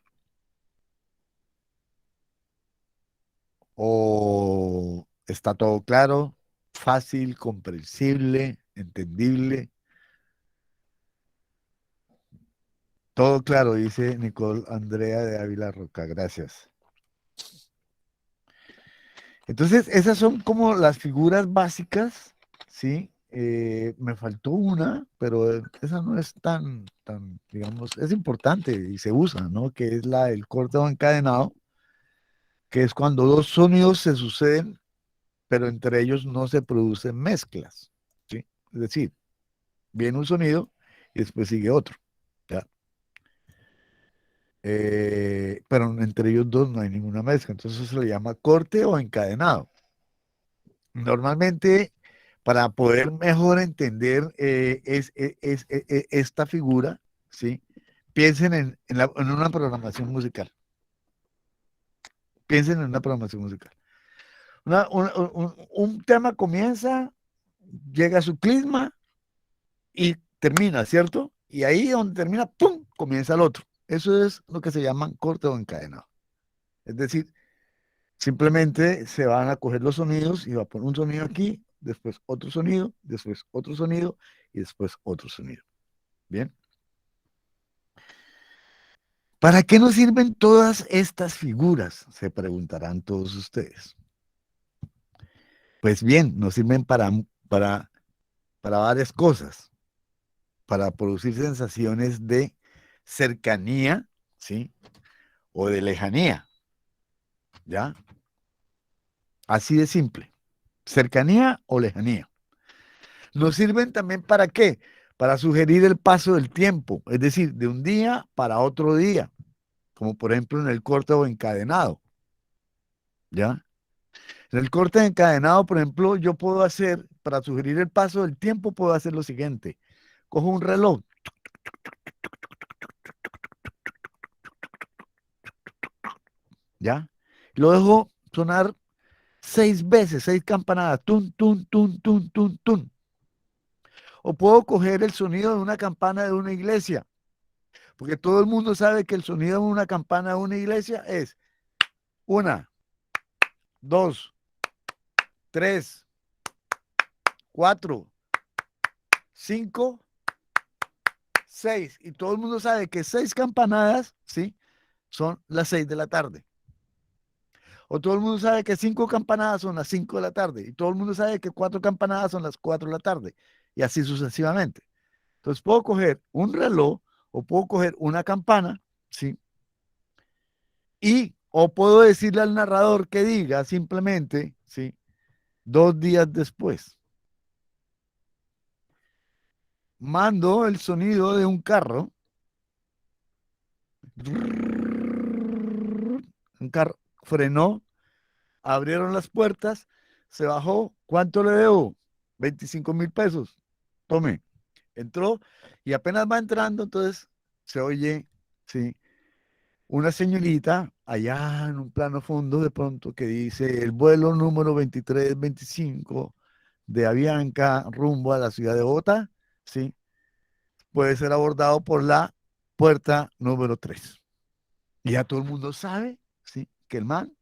¿O está todo claro, fácil, comprensible, entendible? Todo claro, dice Nicole Andrea de Ávila Roca. Gracias. Entonces, esas son como las figuras básicas, ¿sí? Me faltó una, pero esa no es tan, digamos, es importante y se usa, ¿no? Que es la del corte o encadenado, que es cuando dos sonidos se suceden, pero entre ellos no se producen mezclas, ¿sí? Es decir, viene un sonido y después sigue otro, ¿ya? Pero entre ellos dos no hay ninguna mezcla, entonces se le llama corte o encadenado. Normalmente, para poder mejor entender esta figura, ¿sí? Piensen en una programación musical. Piensen en una programación musical. Un tema comienza, llega a su clisma y termina, ¿cierto? Y ahí donde termina, ¡pum!, comienza el otro. Eso es lo que se llaman corte o encadenado. Es decir, simplemente se van a coger los sonidos y va a poner un sonido aquí, después otro sonido, después otro sonido y después otro sonido. Bien. ¿Para qué nos sirven todas estas figuras? Se preguntarán todos ustedes. Pues bien, nos sirven para varias cosas. Para producir sensaciones de cercanía, ¿sí? O de lejanía. ¿Ya? Así de simple. Cercanía o lejanía. ¿Nos sirven también para qué? para sugerir el paso del tiempo, es decir, de un día para otro día, como por ejemplo en el corte o encadenado, ¿ya? En el corte encadenado, por ejemplo, yo puedo hacer, para sugerir el paso del tiempo, puedo hacer lo siguiente. Cojo un reloj, ¿ya? Y lo dejo sonar 6 veces, 6 campanadas, tun, tun, tun, tun, tun, tun. O puedo coger el sonido de una campana de una iglesia, porque todo el mundo sabe que el sonido de una campana de una iglesia es 1, 2, 3, 4, 5, 6. Y todo el mundo sabe que 6 campanadas, ¿sí?, son las 6 de la tarde. O todo el mundo sabe que 5 campanadas son las 5 de la tarde. Y todo el mundo sabe que 4 campanadas son las 4 de la tarde. Y así sucesivamente. Entonces puedo coger un reloj o puedo coger una campana, ¿sí? O puedo decirle al narrador que diga simplemente, ¿sí?, 2 días después. Mando el sonido de un carro. Un carro frenó, abrieron las puertas, se bajó. ¿Cuánto le debo? 25,000 pesos. Tome. Entró y apenas va entrando, entonces se oye, ¿sí?, una señorita allá en un plano fondo de pronto que dice el vuelo número 2325 de Avianca rumbo a la ciudad de Bogotá, ¿sí?, puede ser abordado por la puerta número 3. Y ya todo el mundo sabe, ¿sí?, que el man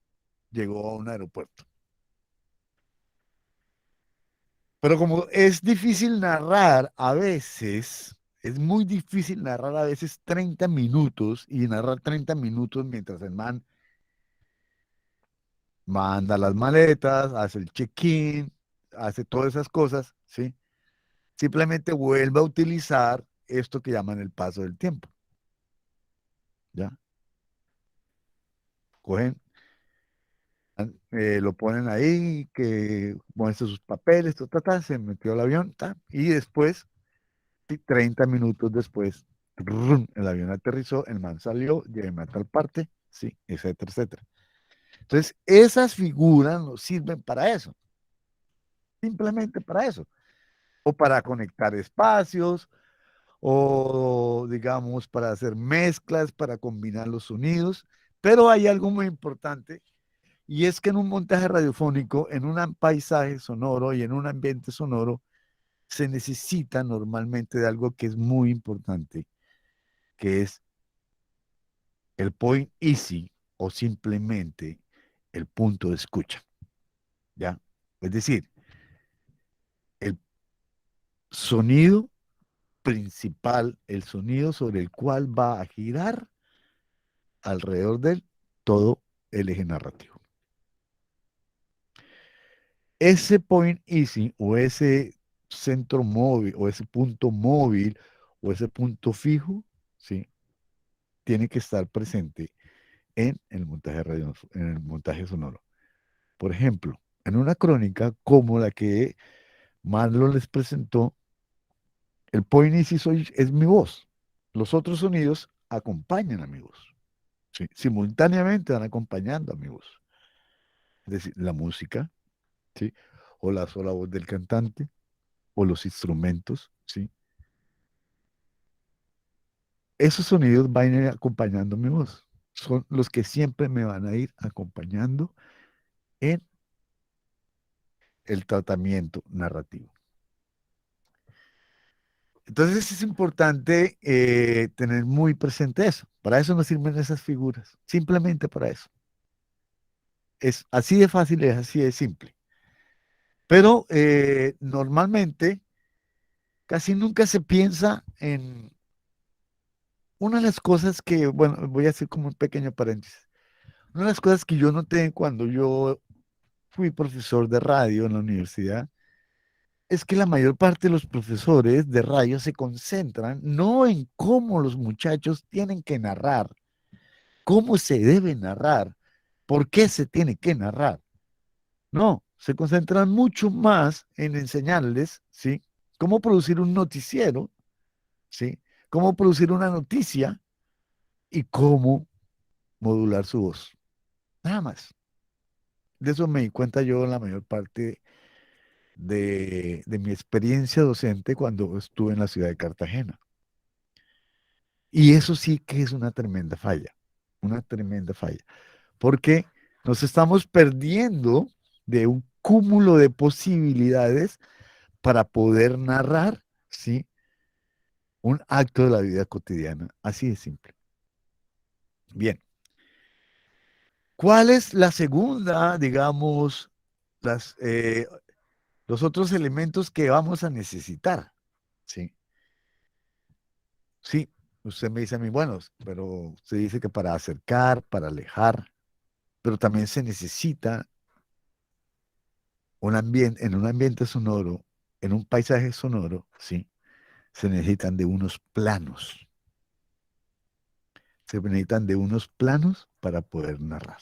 llegó a un aeropuerto. Pero como es difícil narrar a veces, es muy difícil narrar a veces 30 minutos y narrar 30 minutos mientras el man manda las maletas, hace el check-in, hace todas esas cosas, ¿sí? Simplemente vuelve a utilizar esto que llaman el paso del tiempo. ¿Ya? Cogen, lo ponen ahí, que muestra sus papeles, se metió al avión, y después, 30 minutos después, el avión aterrizó, el man salió, llegó a tal parte, sí, etcétera, etcétera. Entonces, esas figuras nos sirven para eso, simplemente para eso, o para conectar espacios, o digamos, para hacer mezclas, para combinar los sonidos, pero hay algo muy importante, y es que en un montaje radiofónico, en un paisaje sonoro y en un ambiente sonoro, se necesita normalmente de algo que es muy importante, que es el point easy o simplemente el punto de escucha, ¿ya? Es decir, el sonido principal, el sonido sobre el cual va a girar alrededor de todo el eje narrativo. Ese point easy o ese centro móvil o ese punto móvil o ese punto fijo, ¿sí?, tiene que estar presente en el montaje en el montaje sonoro. Por ejemplo, en una crónica como la que Marlon les presentó, el point easy es mi voz. Los otros sonidos acompañan a mi voz. ¿Sí? Simultáneamente van acompañando a mi voz. Es decir, la música, ¿sí?, o la sola voz del cantante, o los instrumentos, ¿sí? Esos sonidos van a ir acompañando mi voz. Son los que siempre me van a ir acompañando en el tratamiento narrativo. Entonces es importante tener muy presente eso. Para eso nos sirven esas figuras, simplemente para eso. Es así de fácil, es así de simple. Pero normalmente casi nunca se piensa en una de las cosas que, bueno, voy a hacer como un pequeño paréntesis. Una de las cosas que yo noté cuando yo fui profesor de radio en la universidad es que la mayor parte de los profesores de radio se concentran no en cómo los muchachos tienen que narrar, cómo se debe narrar, por qué se tiene que narrar. No, se concentran mucho más en enseñarles, ¿sí?, cómo producir un noticiero ¿sí? Cómo producir una noticia y cómo modular su voz. Nada más. De eso me di cuenta yo en la mayor parte de mi experiencia docente cuando estuve en la ciudad de Cartagena. Y eso sí que es una tremenda falla, porque nos estamos perdiendo de un cúmulo de posibilidades para poder narrar, ¿sí? Un acto de la vida cotidiana, así de simple. Bien, ¿cuál es la segunda, digamos, los otros elementos que vamos a necesitar? Sí, sí, usted me dice a mí, bueno, pero usted dice que para acercar, para alejar, pero también se necesita un ambiente, en un ambiente sonoro, en un paisaje sonoro, sí, se necesitan de unos planos. Se necesitan de unos planos para poder narrar.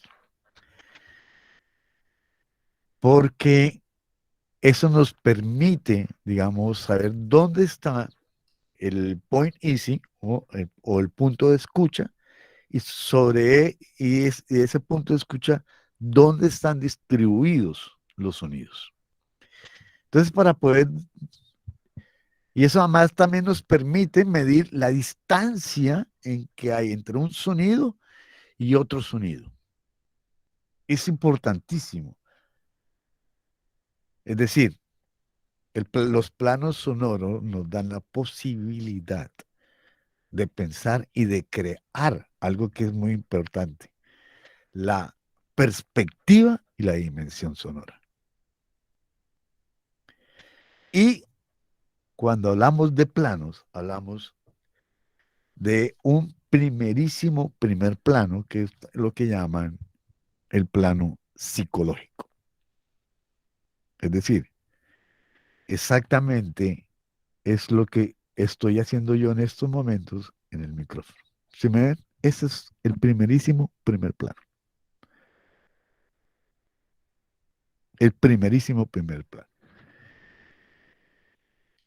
Porque eso nos permite, digamos, saber dónde está el point easy o el punto de escucha y y ese punto de escucha, dónde están distribuidos los sonidos. Entonces, y eso además también nos permite medir la distancia en que hay entre un sonido y otro sonido. Es importantísimo. Es decir, los planos sonoros nos dan la posibilidad de pensar y de crear algo que es muy importante, la perspectiva y la dimensión sonora. Y cuando hablamos de planos, hablamos de un primerísimo primer plano, que es lo que llaman el plano psicológico. Es decir, exactamente es lo que estoy haciendo yo en estos momentos en el micrófono. ¿Sí me ven? Ese es el primerísimo primer plano. El primerísimo primer plano.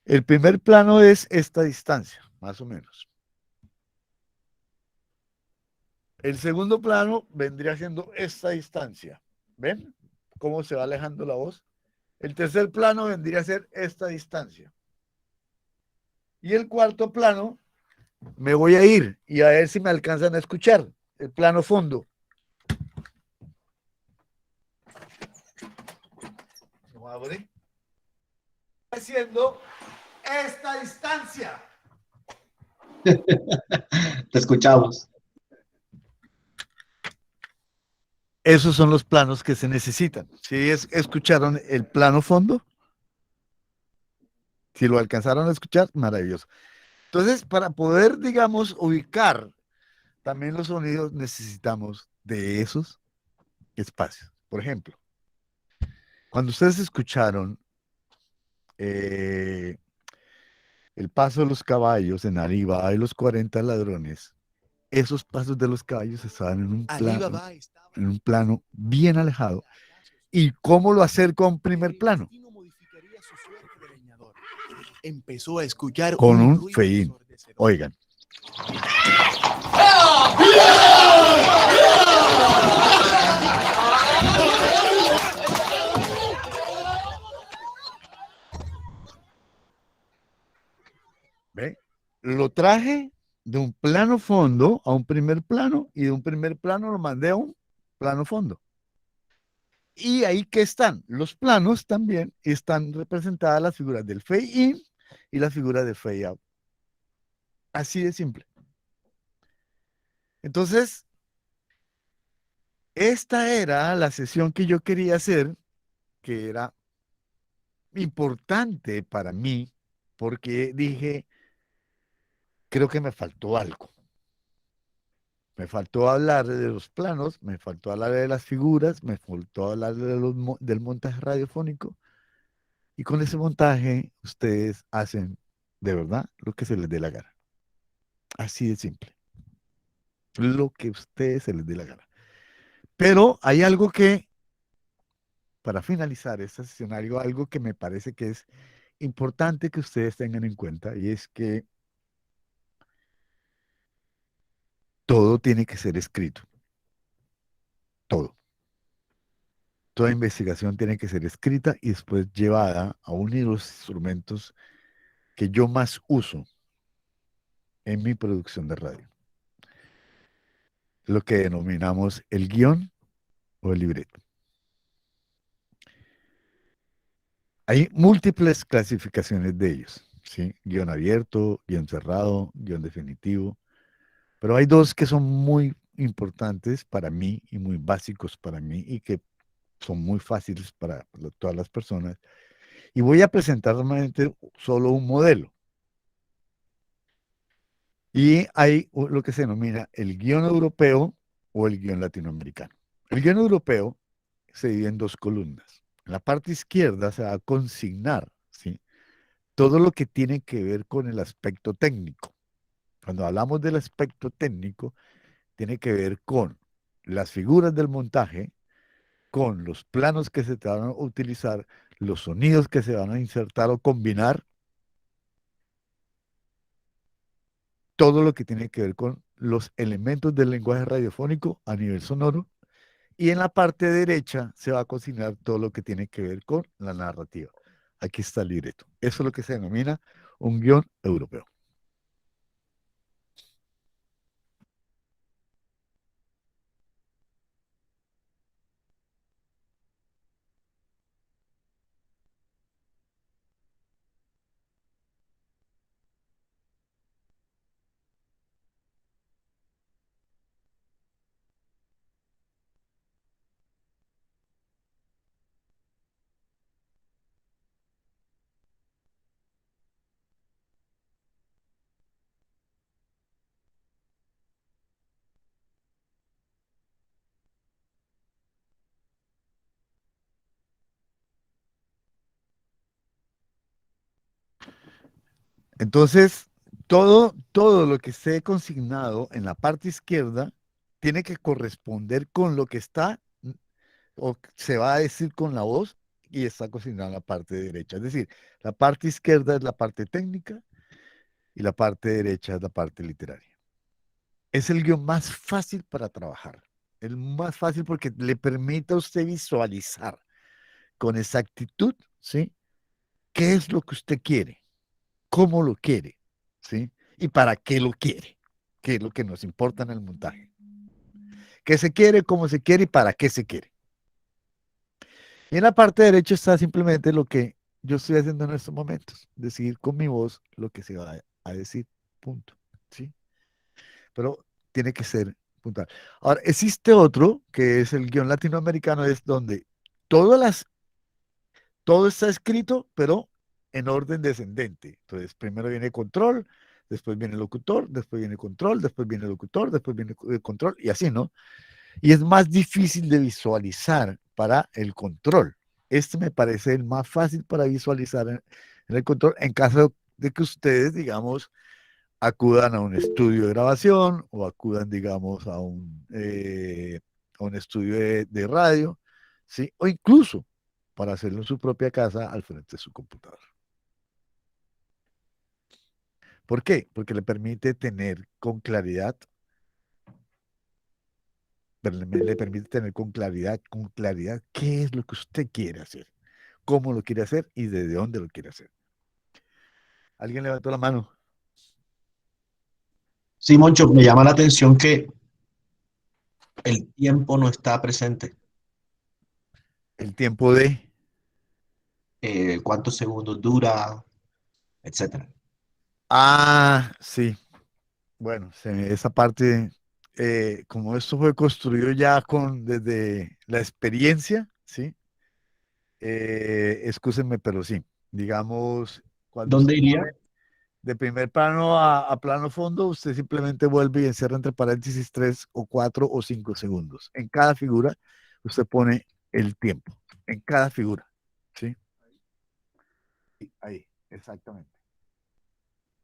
El primer plano es esta distancia, más o menos. El segundo plano vendría siendo esta distancia. ¿Ven cómo se va alejando la voz? El tercer plano vendría a ser esta distancia. Y el cuarto plano, me voy a ir y a ver si me alcanzan a escuchar. El plano fondo. No abre. Haciendo esta distancia. Te escuchamos. Esos son los planos que se necesitan. Si escucharon el plano fondo, si lo alcanzaron a escuchar, maravilloso. Entonces, para poder, digamos, ubicar también los sonidos, necesitamos de esos espacios. Por ejemplo, cuando ustedes escucharon el paso de los caballos en Alibaba y los 40 ladrones, esos pasos de los caballos estaban en un plano bien alejado. ¿Y cómo lo hacer con primer plano? Empezó a escuchar con un fade-in. Oigan. ¿Ve? Lo traje de un plano fondo a un primer plano y de un primer plano lo mandé a un plano fondo. Y ahí que están los planos también, están representadas las figuras del fade in y la figura del fade out. Así de simple. Entonces, esta era la sesión que yo quería hacer, que era importante para mí, porque dije, creo que me faltó algo. Me faltó hablar de los planos, me faltó hablar de las figuras, me faltó hablar del montaje radiofónico. Y con ese montaje ustedes hacen de verdad lo que se les dé la gana. Así de simple. Lo que a ustedes se les dé la gana. Pero hay algo que, para finalizar esta sesión, algo que me parece que es importante que ustedes tengan en cuenta, y es que todo tiene que ser escrito. Todo. Toda investigación tiene que ser escrita y después llevada a uno de los instrumentos que yo más uso en mi producción de radio. Lo que denominamos el guión o el libreto. Hay múltiples clasificaciones de ellos, ¿sí? Guión abierto, guión cerrado, guión definitivo, pero hay dos que son muy importantes para mí y muy básicos para mí y que son muy fáciles para todas las personas. Y voy a presentar solamente solo un modelo. Y hay lo que se denomina el guión europeo o el guión latinoamericano. El guión europeo se divide en dos columnas. En la parte izquierda se va a consignar, ¿sí?, todo lo que tiene que ver con el aspecto técnico. Cuando hablamos del aspecto técnico, tiene que ver con las figuras del montaje, con los planos que se te van a utilizar, los sonidos que se van a insertar o combinar, todo lo que tiene que ver con los elementos del lenguaje radiofónico a nivel sonoro. Y en la parte derecha se va a consignar todo lo que tiene que ver con la narrativa. Aquí está el libreto. Eso es lo que se denomina un guión europeo. Entonces, todo lo que esté consignado en la parte izquierda tiene que corresponder con lo que está o se va a decir con la voz y está consignado en la parte derecha. Es decir, la parte izquierda es la parte técnica y la parte derecha es la parte literaria. Es el guión más fácil para trabajar. El más fácil porque le permite a usted visualizar con exactitud, ¿sí?, qué es lo que usted quiere, cómo lo quiere, ¿sí?, y para qué lo quiere, que es lo que nos importa en el montaje. ¿Qué se quiere, cómo se quiere y para qué se quiere? Y en la parte derecha está simplemente lo que yo estoy haciendo en estos momentos, decir con mi voz lo que se va a decir, punto, ¿sí? Pero tiene que ser puntual. Ahora, existe otro que es el guión latinoamericano, es donde todo está escrito, pero en orden descendente. Entonces, primero viene control, después viene locutor, después viene control, después viene locutor, después viene control, y así, ¿no? Y es más difícil de visualizar para el control. Este me parece el más fácil para visualizar en el control, en caso de que ustedes, digamos, acudan a un estudio de grabación o acudan, digamos, a un estudio de radio, ¿sí? O incluso para hacerlo en su propia casa al frente de su computador. ¿Por qué? Porque le permite tener con claridad, le permite tener con claridad qué es lo que usted quiere hacer, cómo lo quiere hacer y desde dónde lo quiere hacer. ¿Alguien levantó la mano? Sí, Moncho, me llama la atención que el tiempo no está presente. El tiempo de... Cuántos segundos dura, etcétera. Ah, sí. Bueno, esa parte, como esto fue construido ya desde la experiencia, ¿sí? Excúsenme, pero sí. Digamos, cuando ¿Dónde usted iría? pone de primer plano a plano fondo, usted simplemente vuelve y encierra entre paréntesis 3 o 4 o 5 segundos. En cada figura, usted pone el tiempo. En cada figura, ¿sí? Ahí, exactamente.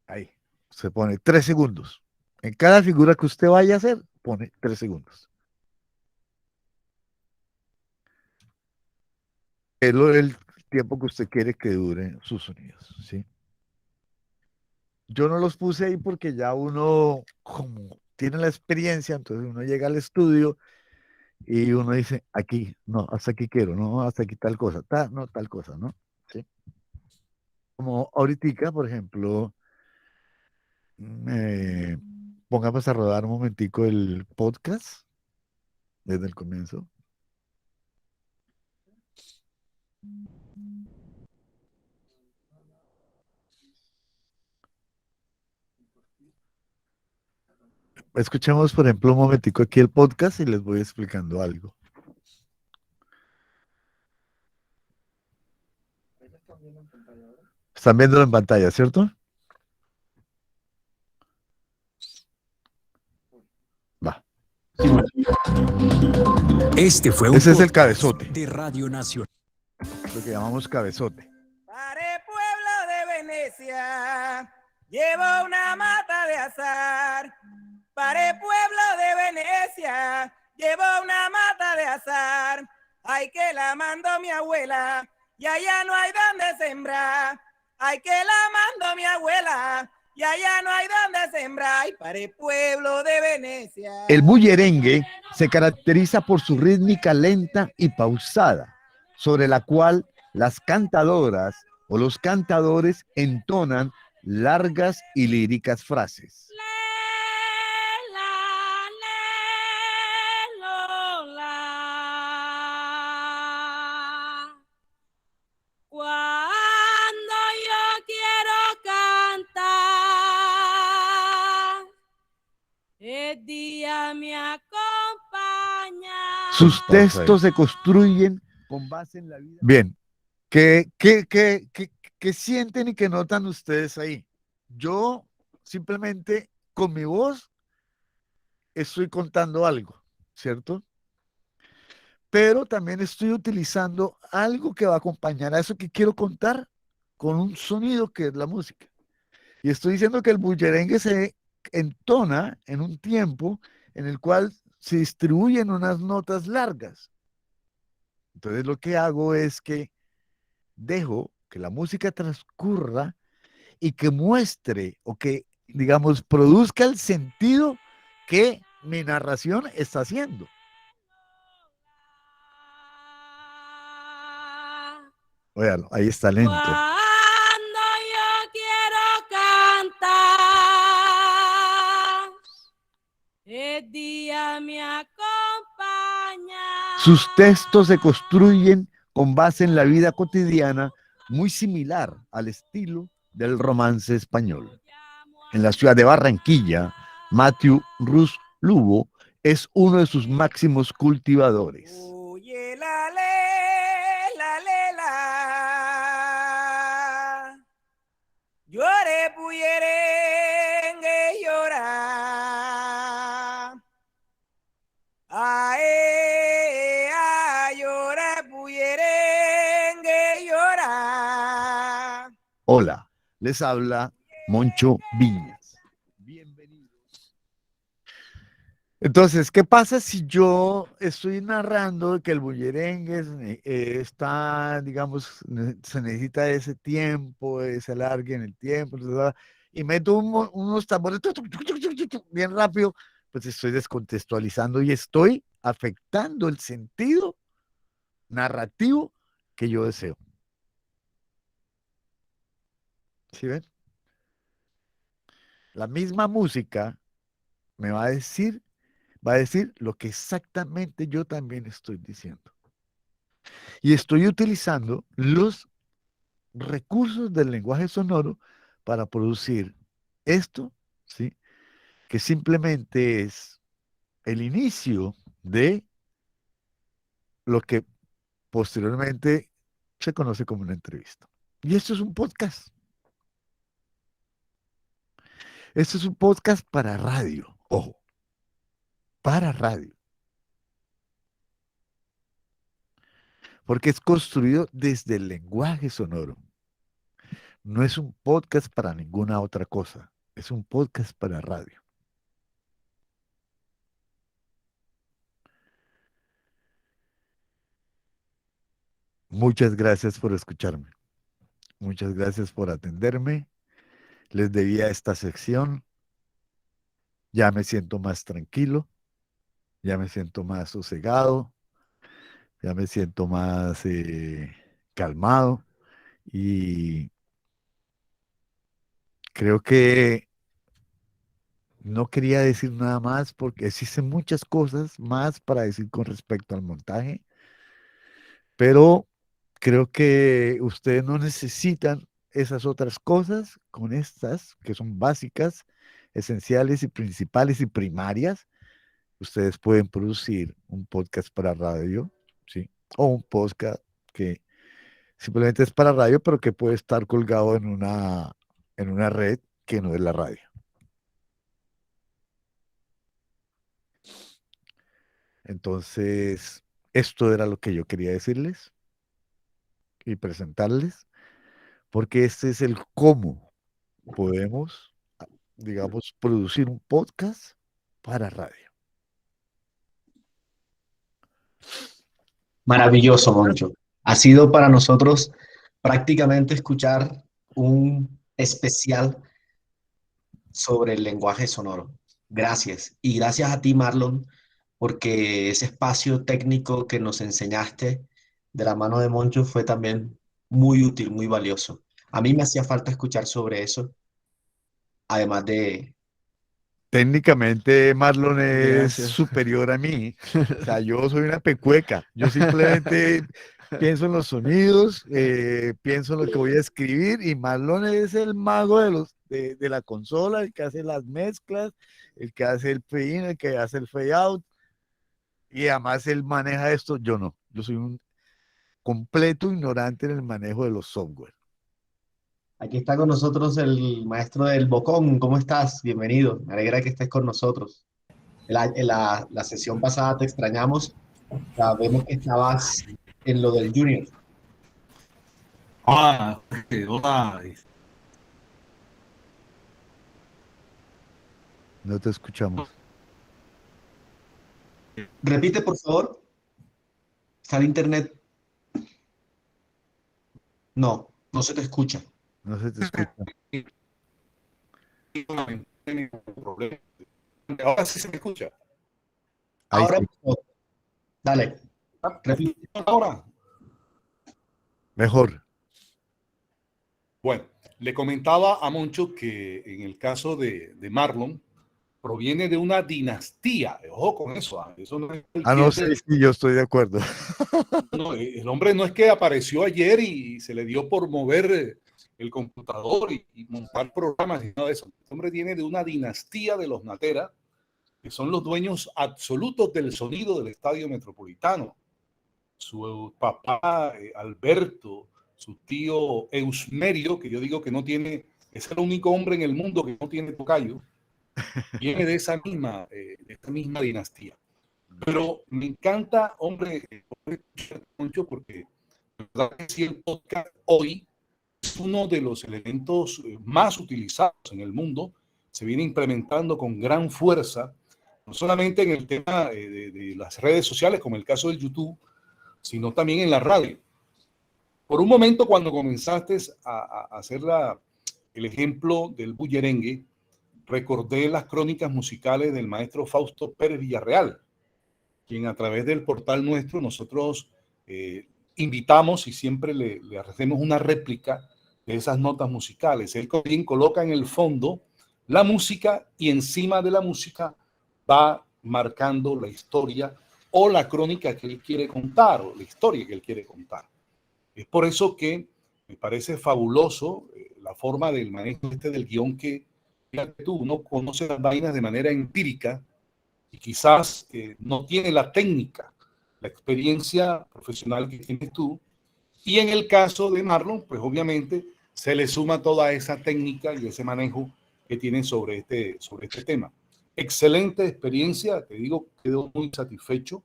Ahí. Se pone 3 segundos. En cada figura que usted vaya a hacer, pone 3 segundos. Es el tiempo que usted quiere que dure sus sonidos, ¿sí? Yo no los puse ahí porque ya uno, como tiene la experiencia, entonces uno llega al estudio y uno dice, aquí, no, hasta aquí quiero, no, hasta aquí tal cosa, no, tal cosa, ¿no? ¿Sí? Como ahorita, por ejemplo, eh, pongamos a rodar un momentico el podcast desde el comienzo. Escuchemos, por ejemplo, un momentico aquí el podcast y les voy explicando algo. Están viéndolo en pantalla, ¿cierto? Va. Este fue un Ese es el podcast cabezote, de Radio Nacional. lo que llamamos cabezote. Para el pueblo de Venecia, llevo una mata de azar. Para el pueblo de Venecia, llevo una mata de azar. Ay, que la mandó mi abuela, y allá no hay donde sembrar. Ay, que la mandó mi abuela, y allá no hay donde sembrar. Y para el pueblo de Venecia. El bullerengue se caracteriza por su rítmica lenta y pausada, sobre la cual las cantadoras o los cantadores entonan largas y líricas frases. Cuando yo quiero cantar, el día me acompaña. Sus textos se construyen con base en la vida. Bien, ¿qué sienten y qué notan ustedes ahí? Yo simplemente con mi voz estoy contando algo, ¿cierto? Pero también estoy utilizando algo que va a acompañar a eso que quiero contar con un sonido que es la música. Y estoy diciendo que el bullerengue se entona en un tiempo en el cual se distribuyen unas notas largas. Entonces lo que hago es que dejo que la música transcurra y que muestre o que, digamos, produzca el sentido que mi narración está haciendo. Óyalo, ahí está lento. Cuando yo quiero cantar, el día me acompaña. Sus textos se construyen con base en la vida cotidiana, muy similar al estilo del romance español. En la ciudad de Barranquilla, Matthew Rus Lugo es uno de sus máximos cultivadores. Oye, la llore puyerengue llora. Llore puyerengue llora. Hola, les habla Moncho Viñas. Bienvenidos. Entonces, ¿qué pasa si yo estoy narrando que el bullerengue está, digamos, se necesita ese tiempo, ese alargue en el tiempo, y meto unos tambores bien rápido? Pues estoy descontextualizando y estoy afectando el sentido narrativo que yo deseo. ¿Sí ven? La misma música me va a decir lo que exactamente yo también estoy diciendo. Y estoy utilizando los recursos del lenguaje sonoro para producir esto, ¿sí? Que simplemente es el inicio de lo que posteriormente se conoce como una entrevista. Y esto es un podcast. Esto es un podcast para radio, ojo, para radio. Porque es construido desde el lenguaje sonoro. No es un podcast para ninguna otra cosa, es un podcast para radio. Muchas gracias por escucharme. Muchas gracias por atenderme. Les debía esta sección. ya me siento más tranquilo, ya me siento más sosegado, ya me siento más calmado y creo que no quería decir nada más porque existen muchas cosas más para decir con respecto al montaje, pero creo que ustedes no necesitan esas otras cosas con estas que son básicas, esenciales y principales y primarias. Ustedes pueden producir un podcast para radio, ¿sí? O un podcast que simplemente es para radio, pero que puede estar colgado en una red que no es la radio. Entonces, esto era lo que yo quería decirles y presentarles, porque este es el cómo podemos, digamos, producir un podcast para radio. Maravilloso, Moncho. Ha sido para nosotros prácticamente escuchar un especial sobre el lenguaje sonoro. Gracias. Y gracias a ti, Marlon, porque ese espacio técnico que nos enseñaste de la mano de Moncho fue también muy útil, muy valioso. A mí me hacía falta escuchar sobre eso, además de... Técnicamente Marlon es Gracias. superior a mí. O sea, yo soy una pecueca. Yo simplemente pienso en los sonidos, pienso en lo que voy a escribir y Marlon es el mago de la consola, el que hace las mezclas, el que hace el play-in, el que hace el fade out y además él maneja esto. Yo no. Yo soy un completo ignorante en el manejo de los software. Aquí está con nosotros el maestro del Bocón. ¿Cómo estás? Bienvenido. Me alegra que estés con nosotros. En la sesión pasada te extrañamos. Sabemos que estabas en lo del Junior. Hola, hola. No te escuchamos. Repite, por favor. ¿Está el internet? No, no se te escucha. No se te escucha. Ahora sí se me escucha. Ahí Ahora, sí. dale. Repite. Ahora. Mejor. Bueno, le comentaba a Moncho que en el caso de Marlon, proviene de una dinastía. Ojo con eso. Eso no es No sé si yo estoy de acuerdo. No, el hombre no es que apareció ayer y se le dio por mover el computador y montar programas y nada de eso. El hombre viene de una dinastía de los Natera, que son los dueños absolutos del sonido del Estadio Metropolitano. Su papá, Alberto, su tío Eusmerio, que yo digo que no tiene, es el único hombre en el mundo que no tiene tocayo, viene de esa misma dinastía. Pero me encanta, hombre, mucho porque la verdad que sí, el podcast hoy es uno de los elementos más utilizados en el mundo. Se viene implementando con gran fuerza, no solamente en el tema de las redes sociales, como el caso del YouTube, sino también en la radio. Por un momento, cuando comenzaste a hacer el ejemplo del bullerengue, recordé las crónicas musicales del maestro Fausto Pérez Villarreal, quien a través del portal nuestro nosotros invitamos y siempre le hacemos una réplica de esas notas musicales. Él también coloca en el fondo la música y encima de la música va marcando la historia o la crónica que él quiere contar o la historia que él quiere contar. Es por eso que me parece fabuloso la forma del manejo del guión que, fíjate tú, uno conoce las vainas de manera empírica y quizás no tiene la técnica, la experiencia profesional que tienes tú. Y en el caso de Marlon, pues obviamente se le suma toda esa técnica y ese manejo que tienen sobre este tema. Excelente experiencia, te digo, quedo muy satisfecho.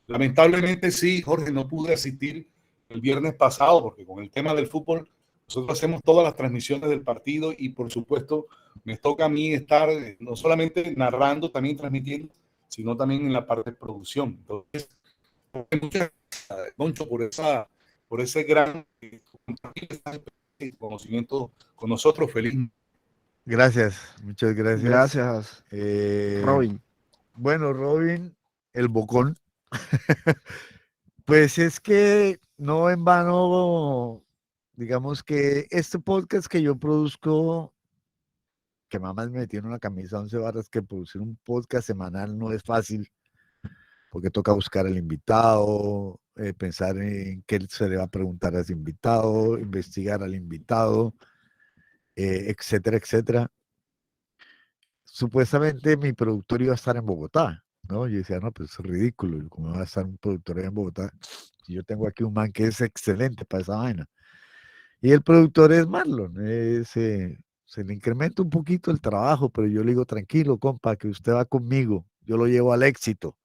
Lamentablemente sí, Jorge, no pude asistir el viernes pasado porque con el tema del fútbol nosotros hacemos todas las transmisiones del partido y por supuesto me toca a mí estar no solamente narrando, también transmitiendo, sino también en la parte de producción. Entonces, muchas gracias, Moncho, por ese gran conocimiento con nosotros. Feliz. Gracias, muchas gracias. Gracias, Robin. Bueno, Robin, el bocón. Pues es que no en vano, digamos que este podcast que yo produzco, que mamá me metió en una camisa 11 barras, que producir un podcast semanal no es fácil, porque toca buscar al invitado, pensar en qué se le va a preguntar a ese invitado, investigar al invitado, etcétera, etcétera. Supuestamente mi productor iba a estar en Bogotá, ¿no? Yo decía, no, pues es ridículo, ¿cómo va a estar un productor en Bogotá? Si yo tengo aquí un man que es excelente para esa vaina. Y el productor es Marlon, se le incrementa un poquito el trabajo, pero yo le digo, tranquilo, compa, que usted va conmigo, yo lo llevo al éxito.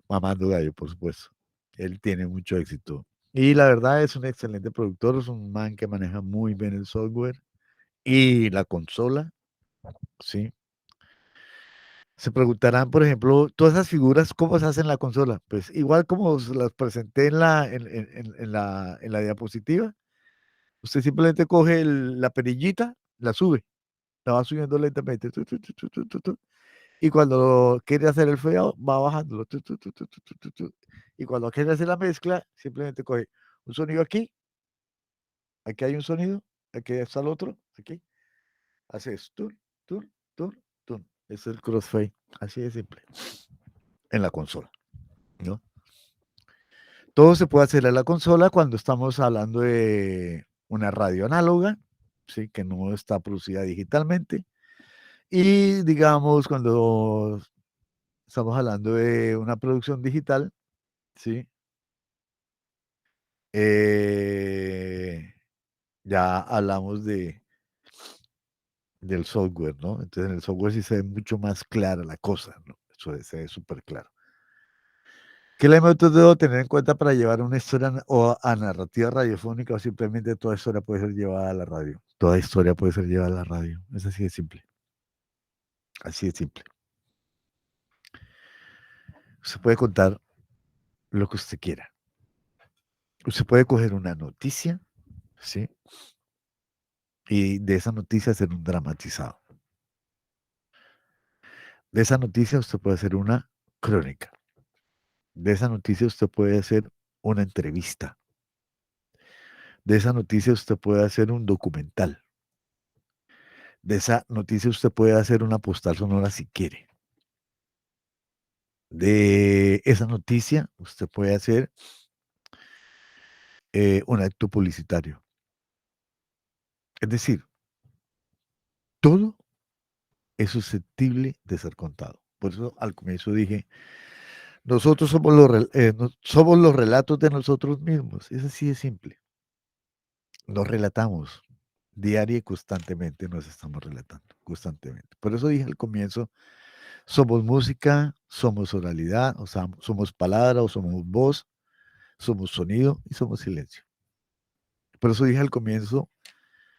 Mamando gallo, por supuesto. Él tiene mucho éxito. Y la verdad es un excelente productor, es un man que maneja muy bien el software y la consola, ¿sí? Se preguntarán, por ejemplo, todas esas figuras, ¿cómo se hacen en la consola? Pues igual como se las presenté en la diapositiva, usted simplemente coge la perillita, la sube, la va subiendo lentamente, y cuando quiere hacer el fade va bajándolo, y cuando quiere hacer la mezcla, simplemente coge un sonido aquí hay un sonido, aquí está el otro, aquí, haces tur, tur, tur, tur. Es el crossfade, así de simple, en la consola, ¿no? Todo se puede hacer en la consola cuando estamos hablando de una radio análoga, ¿sí? Que no está producida digitalmente. Y digamos, cuando estamos hablando de una producción digital, ¿sí? Ya hablamos del software, ¿no? Entonces en el software sí se ve mucho más clara la cosa, ¿no? Eso se ve súper claro. ¿Qué elementos debo tener en cuenta para llevar una historia o a narrativa radiofónica o simplemente toda historia puede ser llevada a la radio? Toda historia puede ser llevada a la radio. Es así de simple. Así de simple. Usted puede contar lo que usted quiera. Usted puede coger una noticia, ¿sí? Y de esa noticia hacer un dramatizado. De esa noticia usted puede hacer una crónica. De esa noticia usted puede hacer una entrevista. De esa noticia usted puede hacer un documental. De esa noticia usted puede hacer una postal sonora si quiere. De esa noticia usted puede hacer un acto publicitario. Es decir, todo es susceptible de ser contado. Por eso al comienzo dije, nosotros somos los relatos de nosotros mismos. Es así de simple. Nos relatamos diaria y constantemente, nos estamos relatando constantemente. Por eso dije al comienzo, somos música, somos oralidad, o sea, somos palabra o somos voz, somos sonido y somos silencio. Por eso dije al comienzo,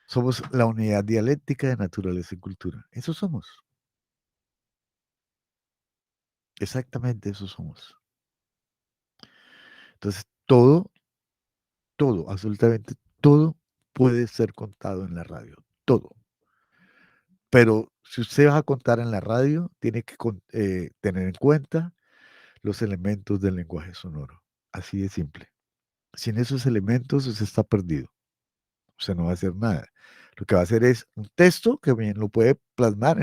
somos la unidad dialéctica de naturaleza y cultura. Eso somos. Exactamente eso somos. Entonces, todo, absolutamente todo puede ser contado en la radio. Todo. Pero si usted va a contar en la radio, tiene que tener en cuenta los elementos del lenguaje sonoro. Así de simple. Sin esos elementos, usted está perdido. Usted no va a hacer nada. Lo que va a hacer es un texto que bien lo puede plasmar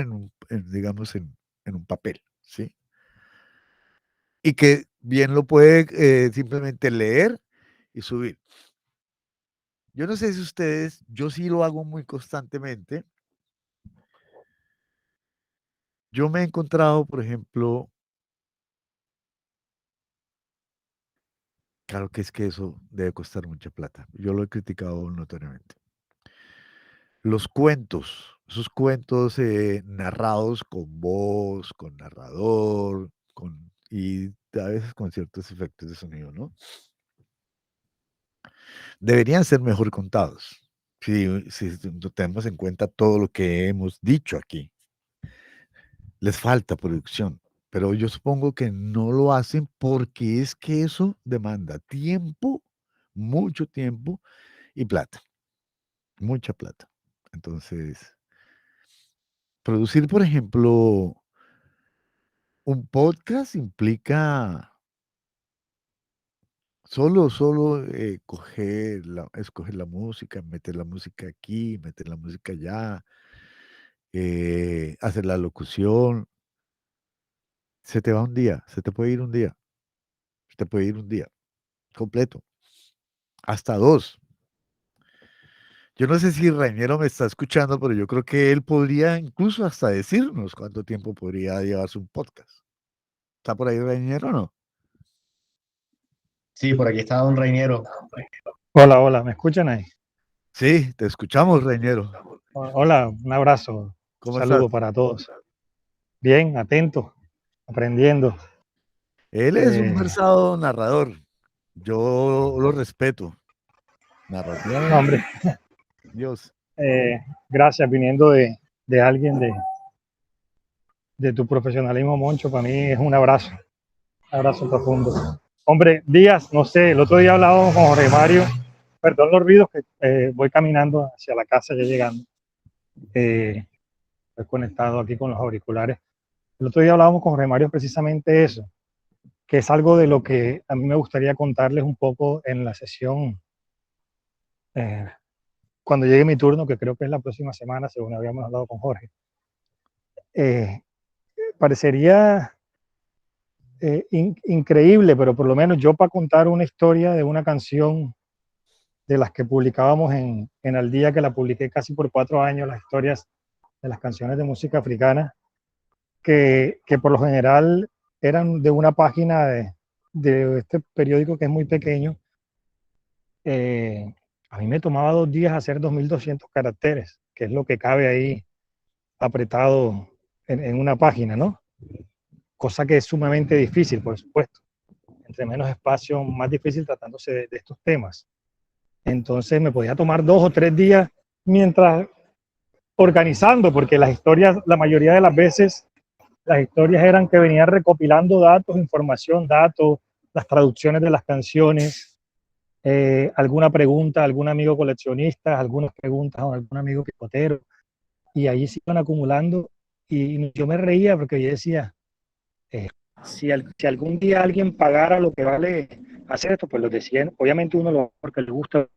digamos, en un papel, ¿sí? Y que bien lo puede simplemente leer y subir. Yo no sé si ustedes, yo sí lo hago muy constantemente. Yo me he encontrado, por ejemplo, claro que es que eso debe costar mucha plata. Yo lo he criticado notoriamente. Los cuentos, esos cuentos narrados con voz, con narrador, y a veces con ciertos efectos de sonido, ¿no? Deberían ser mejor contados, si tenemos en cuenta todo lo que hemos dicho aquí. Les falta producción, pero yo supongo que no lo hacen porque es que eso demanda tiempo, mucho tiempo y plata, mucha plata. Entonces, producir, por ejemplo, un podcast implica solo escoger la música, meter la música aquí, meter la música allá, hacer la locución. Se te va un día, se te puede ir un día, se te puede ir un día completo, hasta 2. Yo no sé si Reñero me está escuchando, pero yo creo que él podría incluso hasta decirnos cuánto tiempo podría llevarse un podcast. ¿Está por ahí Reñero o no? Sí, por aquí está don Reiniero. Hola, hola, ¿me escuchan ahí? Sí, te escuchamos, Reñero. Hola, un abrazo, un ¿Cómo saludo estás? para todos. Bien, atento, aprendiendo. Él es un Eh, versado narrador. Yo lo respeto. no, Narrativamente, hombre, Dios. gracias, viniendo de alguien de tu profesionalismo, Moncho, para mí es un abrazo profundo. Hombre, Díaz, no sé, el otro día hablábamos con Jorge Mario, perdón los ruidos que voy caminando hacia la casa ya llegando. Estoy conectado aquí con los auriculares. El otro día hablábamos con Jorge Mario precisamente eso, que es algo de lo que a mí me gustaría contarles un poco en la sesión cuando llegue mi turno, que creo que es la próxima semana, según habíamos hablado con Jorge. Parecería increíble, pero por lo menos yo para contar una historia de una canción de las que publicábamos en Al Día, que la publiqué casi por 4 años, las historias de las canciones de música africana, que por lo general eran de una página de este periódico que es muy pequeño. A mí me tomaba 2 días hacer 2.200 caracteres, que es lo que cabe ahí apretado en una página, ¿no? Cosa que es sumamente difícil, por supuesto. Entre menos espacio, más difícil tratándose de estos temas. Entonces me podía tomar 2 o 3 días mientras organizando, porque las historias, la mayoría de las veces, las historias eran que venían recopilando datos, información, datos, las traducciones de las canciones, alguna pregunta, algún amigo coleccionista, algunas preguntas a algún amigo picotero, y ahí se iban acumulando, y yo me reía porque yo decía, si algún día alguien pagara lo que vale hacer esto, pues lo decían, obviamente uno lo hace porque le gusta,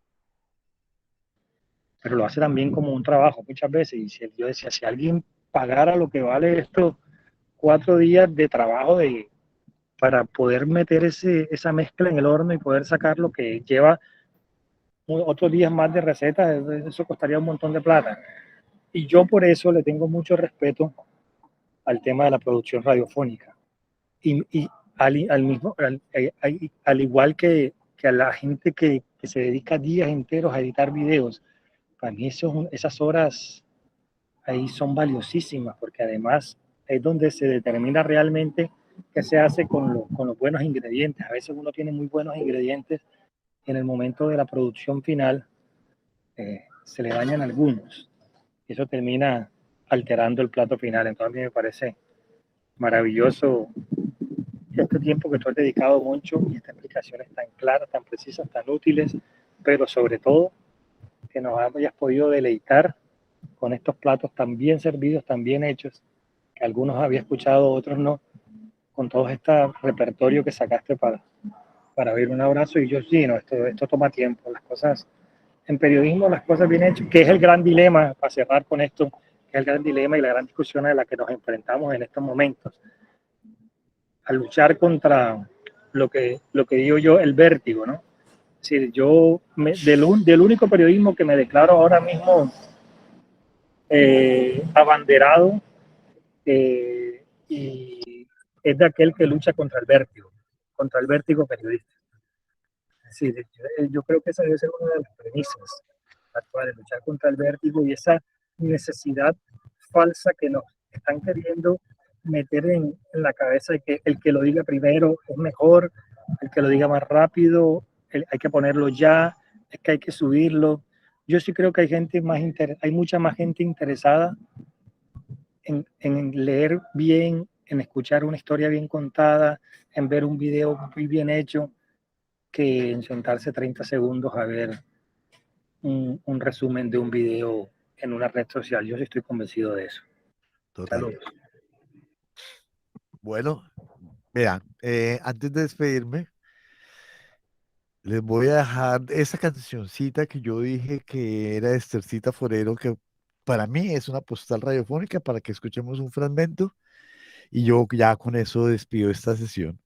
pero lo hace también como un trabajo muchas veces, y yo decía, si alguien pagara lo que vale esto, 4 días de trabajo para poder meter esa mezcla en el horno y poder sacar lo que lleva otros días más de recetas, eso costaría un montón de plata. Y yo por eso le tengo mucho respeto al tema de la producción radiofónica. Y al igual que a la gente que se dedica días enteros a editar videos, para mí esas horas ahí son valiosísimas, porque además es donde se determina realmente qué se hace con los buenos ingredientes. A veces uno tiene muy buenos ingredientes y en el momento de la producción final se le dañan algunos. Y eso termina alterando el plato final. Entonces a mí me parece maravilloso este tiempo que tú has dedicado, Moncho, y estas explicaciones tan claras, tan precisas, tan útiles, pero sobre todo que nos hayas podido deleitar con estos platos tan bien servidos, tan bien hechos, que algunos había escuchado, otros no, con todo este repertorio que sacaste para oír. Un abrazo. Y yo sí, no, esto toma tiempo, las cosas en periodismo, las cosas bien hechas, que es el gran dilema, para cerrar con esto, que es el gran dilema y la gran discusión a la que nos enfrentamos en estos momentos, a luchar contra lo que digo yo, el vértigo, ¿no? Es decir, del único periodismo que me declaro ahora mismo abanderado, y es de aquel que lucha contra el vértigo periodístico. Es decir, yo creo que esa debe ser una de las premisas actuales, luchar contra el vértigo y esa necesidad falsa que nos están queriendo meter en la cabeza de que el que lo diga primero es mejor, el que lo diga más rápido, hay que ponerlo ya, es que hay que subirlo. Yo sí creo que hay mucha más gente interesada en leer bien, en escuchar una historia bien contada, en ver un video muy bien hecho, que en sentarse 30 segundos a ver un resumen de un video en una red social. Yo sí estoy convencido de eso. Total. Salud. Bueno, vean, antes de despedirme, les voy a dejar esa cancioncita que yo dije que era Estercita Forero, que para mí es una postal radiofónica para que escuchemos un fragmento y yo ya con eso despido esta sesión.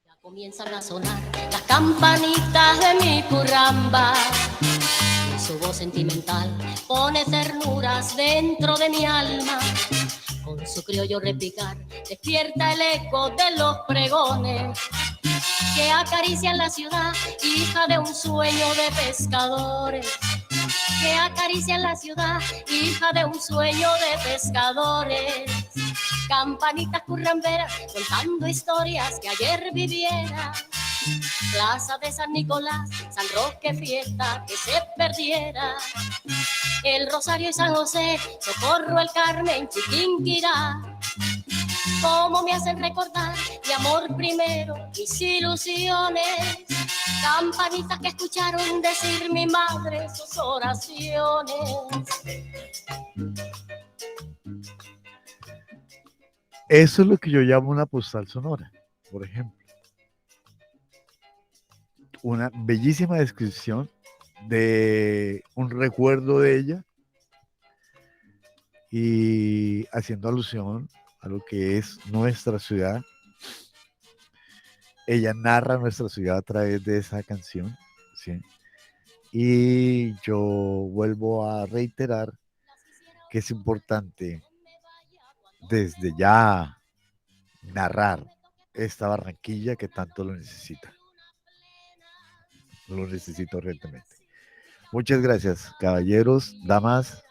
Ya comienzan a sonar las campanitas de mi curramba. Y su voz sentimental pone ternuras dentro de mi alma. Con su criollo repicar despierta el eco de los pregones que acarician la ciudad, hija de un sueño de pescadores. Que acarician la ciudad, hija de un sueño de pescadores. Campanitas curramberas contando historias que ayer viviera. Plaza de San Nicolás, San Roque, fiesta que se perdiera. El Rosario y San José, Socorro, el Carmen, Chiquinquirá. Cómo me hacen recordar mi amor primero, mis ilusiones. Campanitas que escucharon decir mi madre sus oraciones. Eso es lo que yo llamo una postal sonora, por ejemplo. Una bellísima descripción de un recuerdo de ella y haciendo alusión a lo que es nuestra ciudad. Ella narra nuestra ciudad a través de esa canción, ¿sí? Y yo vuelvo a reiterar que es importante desde ya narrar esta Barranquilla que tanto lo necesita. Lo necesito urgentemente. Muchas gracias, caballeros, damas,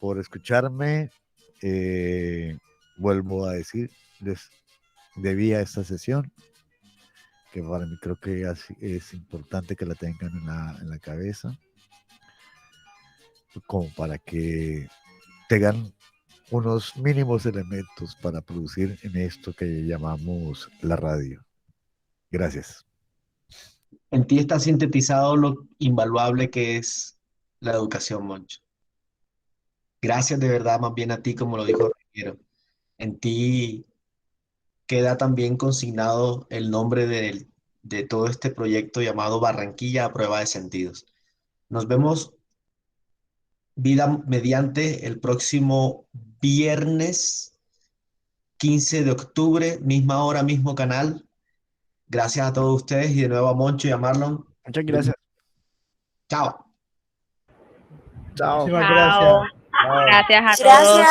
por escucharme. Vuelvo a decir, les debía esta sesión, que para mí creo que es importante que la tengan en la cabeza, como para que tengan unos mínimos elementos para producir en esto que llamamos la radio. Gracias. En ti está sintetizado lo invaluable que es la educación, Moncho. Gracias de verdad, más bien a ti, como lo dijo Reguero. En ti queda también consignado el nombre de todo este proyecto llamado Barranquilla a prueba de sentidos. Nos vemos vida mediante el próximo viernes 15 de octubre, misma hora, mismo canal. Gracias a todos ustedes y de nuevo a Moncho y a Marlon. Muchas gracias. Chao. Chao. Chao. Gracias a todos.